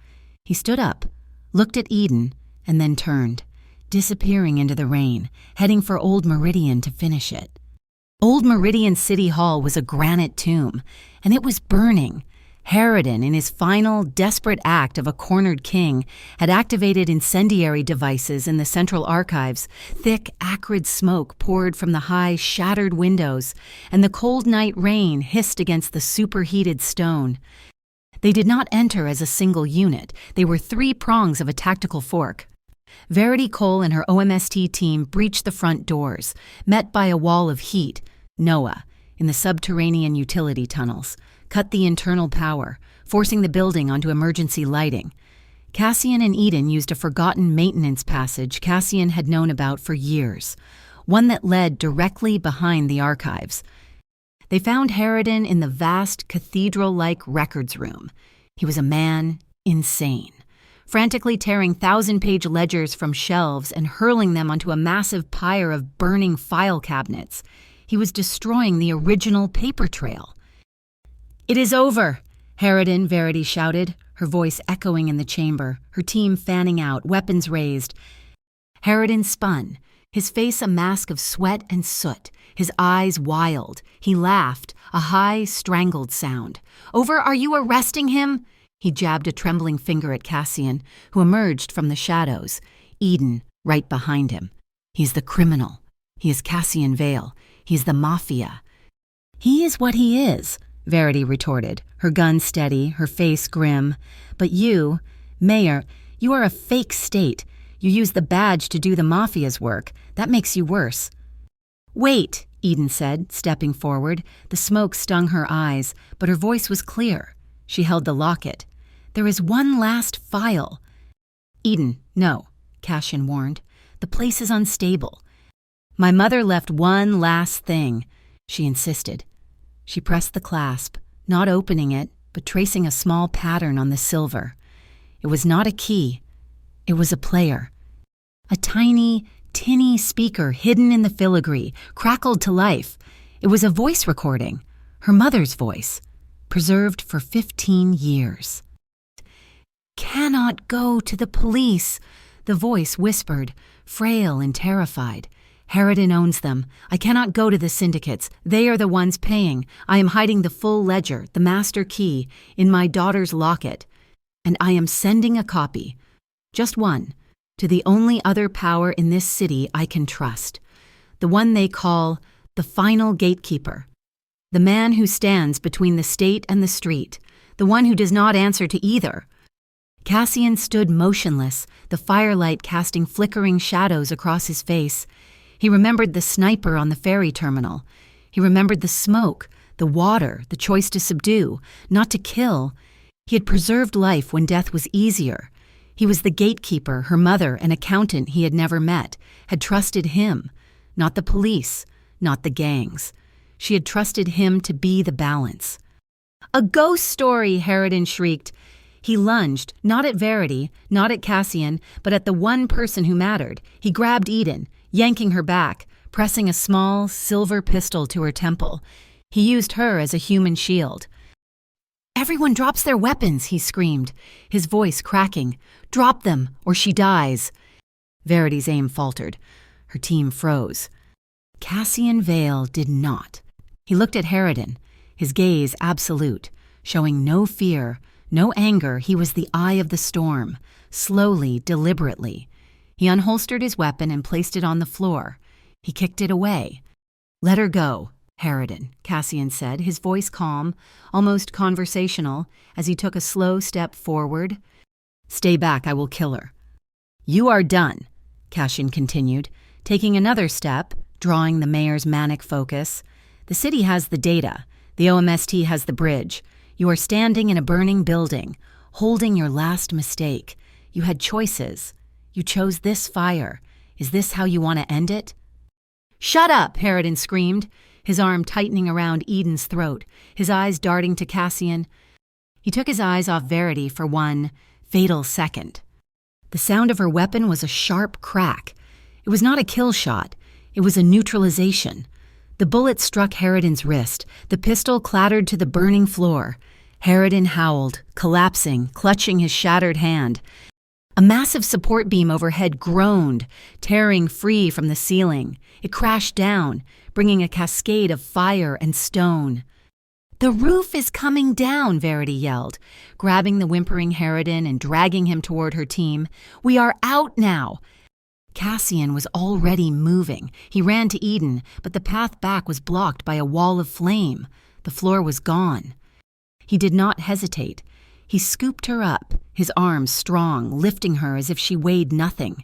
He stood up, looked at Eden, and then turned, disappearing into the rain, heading for Old Meridian to finish it. Old Meridian City Hall was a granite tomb, and it was burning. Harridan, in his final, desperate act of a cornered king, had activated incendiary devices in the central archives. Thick, acrid smoke poured from the high, shattered windows, and the cold night rain hissed against the superheated stone. They did not enter as a single unit. They were 3 prongs of a tactical fork. Verity Cole and her OMST team breached the front doors, met by a wall of heat, Noah, in the subterranean utility tunnels, cut the internal power, forcing the building onto emergency lighting. Cassian and Eden used a forgotten maintenance passage Cassian had known about for years, one that led directly behind the archives. They found Harridan in the vast cathedral-like records room. He was a man insane, frantically tearing 1,000-page ledgers from shelves and hurling them onto a massive pyre of burning file cabinets. He was destroying the original paper trail. "It is over," Harridan, Verity shouted, her voice echoing in the chamber, her team fanning out, weapons raised. Harridan spun, his face a mask of sweat and soot, his eyes wild. He laughed, a high, strangled sound. "Over, are you arresting him?" He jabbed a trembling finger at Cassian, who emerged from the shadows, Eden right behind him. "He's the criminal. He is Cassian Vale. He's the Mafia." "He is what he is," Verity retorted, her gun steady, her face grim. "But you, Mayor, you are a fake state. You use the badge to do the Mafia's work. That makes you worse." "Wait," Eden said, stepping forward. The smoke stung her eyes, but her voice was clear. She held the locket. "There is one last file." "Eden, no," Cassian warned. "The place is unstable. My mother left one last thing," she insisted. She pressed the clasp, not opening it, but tracing a small pattern on the silver. It was not a key. It was a player. A tiny, tinny speaker hidden in the filigree, crackled to life. It was a voice recording, her mother's voice, preserved for 15 years. "Cannot go to the police," the voice whispered, frail and terrified. "Harridan owns them. I cannot go to the syndicates. They are the ones paying. I am hiding the full ledger, the master key, in my daughter's locket. And I am sending a copy, just one, to the only other power in this city I can trust. The one they call the final gatekeeper. The man who stands between the state and the street. The one who does not answer to either." Cassian stood motionless, the firelight casting flickering shadows across his face. He remembered the sniper on the ferry terminal. He remembered the smoke, the water, the choice to subdue, not to kill. He had preserved life when death was easier. He was the gatekeeper her mother, an accountant he had never met, had trusted him, not the police, not the gangs. She had trusted him to be the balance. "A ghost story!" Harridan shrieked. He lunged, not at Verity, not at Cassian, but at the one person who mattered. He grabbed Eden, yanking her back, pressing a small, silver pistol to her temple. He used her as a human shield. "Everyone drops their weapons," he screamed, his voice cracking. "Drop them, or she dies." Verity's aim faltered. Her team froze. Cassian Vale did not. He looked at Harridan, his gaze absolute, showing no fear, no anger. He was the eye of the storm, slowly, deliberately. He unholstered his weapon and placed it on the floor. He kicked it away. "Let her go, Harridan," Cassian said, his voice calm, almost conversational, as he took a slow step forward. "Stay back, I will kill her." "You are done," Cassian continued, taking another step, drawing the mayor's manic focus. "The city has the data. The OMST has the bridge. You are standing in a burning building, holding your last mistake. You had choices. You chose this fire. Is this how you want to end it?" "Shut up!" Harridan screamed, his arm tightening around Eden's throat, his eyes darting to Cassian. He took his eyes off Verity for one fatal second. The sound of her weapon was a sharp crack. It was not a kill shot. It was a neutralization. The bullet struck Harridan's wrist. The pistol clattered to the burning floor. Harridan howled, collapsing, clutching his shattered hand. A massive support beam overhead groaned, tearing free from the ceiling. It crashed down, bringing a cascade of fire and stone. "The roof is coming down," Verity yelled, grabbing the whimpering Harridan and dragging him toward her team. "We are out now." Cassian was already moving. He ran to Eden, but the path back was blocked by a wall of flame. The floor was gone. He did not hesitate. He scooped her up, his arms strong, lifting her as if she weighed nothing.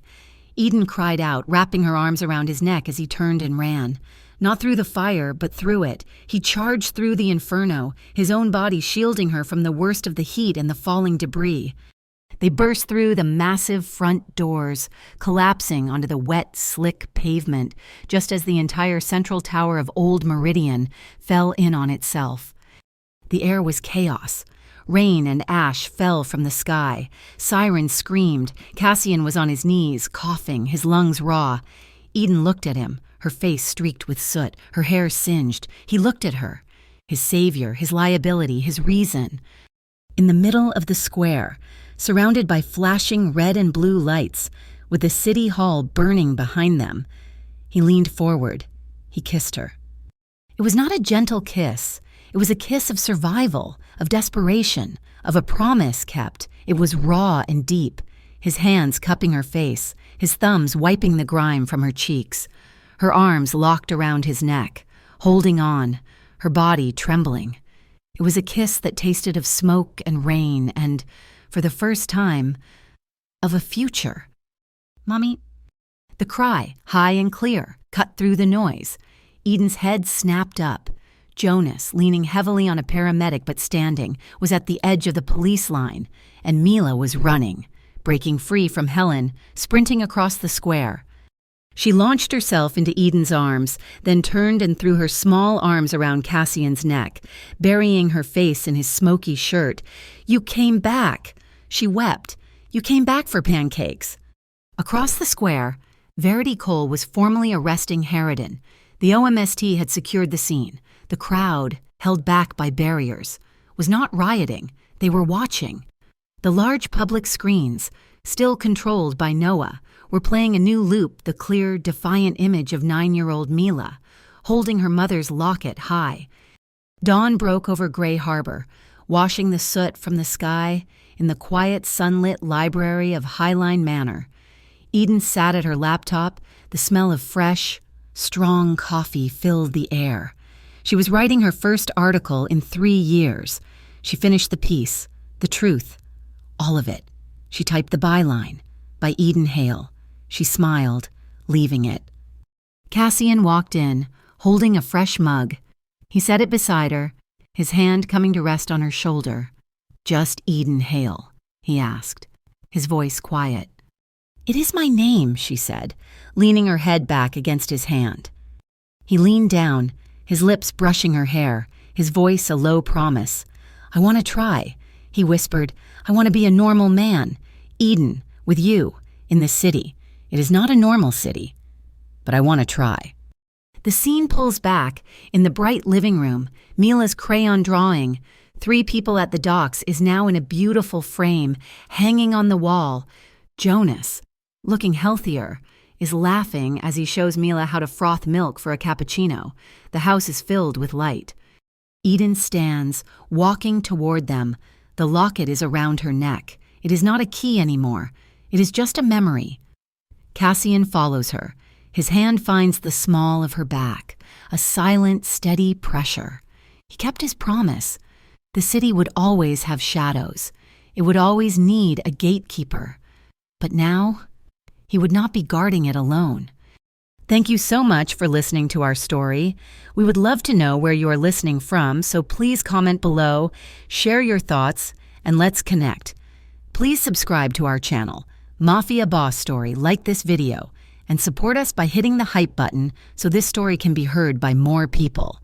Eden cried out, wrapping her arms around his neck as he turned and ran. Not through the fire, but through it. He charged through the inferno, his own body shielding her from the worst of the heat and the falling debris. They burst through the massive front doors, collapsing onto the wet, slick pavement, just as the entire central tower of Old Meridian fell in on itself. The air was chaos. Rain and ash fell from the sky. Sirens screamed. Cassian was on his knees, coughing, his lungs raw. Eden looked at him, her face streaked with soot, her hair singed. He looked at her. His savior, his liability, his reason. In the middle of the square, surrounded by flashing red and blue lights, with the city hall burning behind them, he leaned forward. He kissed her. It was not a gentle kiss. It was a kiss of survival, of desperation, of a promise kept. It was raw and deep, his hands cupping her face, his thumbs wiping the grime from her cheeks, her arms locked around his neck, holding on, her body trembling. It was a kiss that tasted of smoke and rain and, for the first time, of a future. "Mommy." The cry, high and clear, cut through the noise. Eden's head snapped up. Jonas, leaning heavily on a paramedic but standing, was at the edge of the police line, and Mila was running, breaking free from Helen, sprinting across the square. She launched herself into Eden's arms, then turned and threw her small arms around Cassian's neck, burying her face in his smoky shirt. "You came back," she wept. "You came back for pancakes." Across the square, Verity Cole was formally arresting Harridan. The OMST had secured the scene. The crowd, held back by barriers, was not rioting. They were watching. The large public screens, still controlled by Noah, were playing a new loop, the clear, defiant image of 9-year-old Mila, holding her mother's locket high. Dawn broke over Gray Harbor, washing the soot from the sky in the quiet, sunlit library of Highline Manor. Eden sat at her laptop. The smell of fresh, strong coffee filled the air. She was writing her first article in 3 years. She finished the piece, the truth, all of it. She typed the byline, by Eden Hale. She smiled, leaving it. Cassian walked in, holding a fresh mug. He set it beside her, his hand coming to rest on her shoulder. "Just Eden Hale?" he asked, his voice quiet. "It is my name," she said, leaning her head back against his hand. He leaned down, his lips brushing her hair, his voice a low promise. "I want to try," he whispered. "I want to be a normal man. Eden, with you, in the city. It is not a normal city, but I want to try." The scene pulls back. In the bright living room, Mila's crayon drawing, 3 people at the docks, is now in a beautiful frame, hanging on the wall. Jonas, looking healthier, is laughing as he shows Mila how to froth milk for a cappuccino. The house is filled with light. Eden stands, walking toward them. The locket is around her neck. It is not a key anymore. It is just a memory. Cassian follows her. His hand finds the small of her back, a silent, steady pressure. He kept his promise. The city would always have shadows. It would always need a gatekeeper. But now, he would not be guarding it alone. Thank you so much for listening to our story. We would love to know where you are listening from, so please comment below, share your thoughts, and let's connect. Please subscribe to our channel, Mafia Boss Story, like this video, and support us by hitting the hype button so this story can be heard by more people.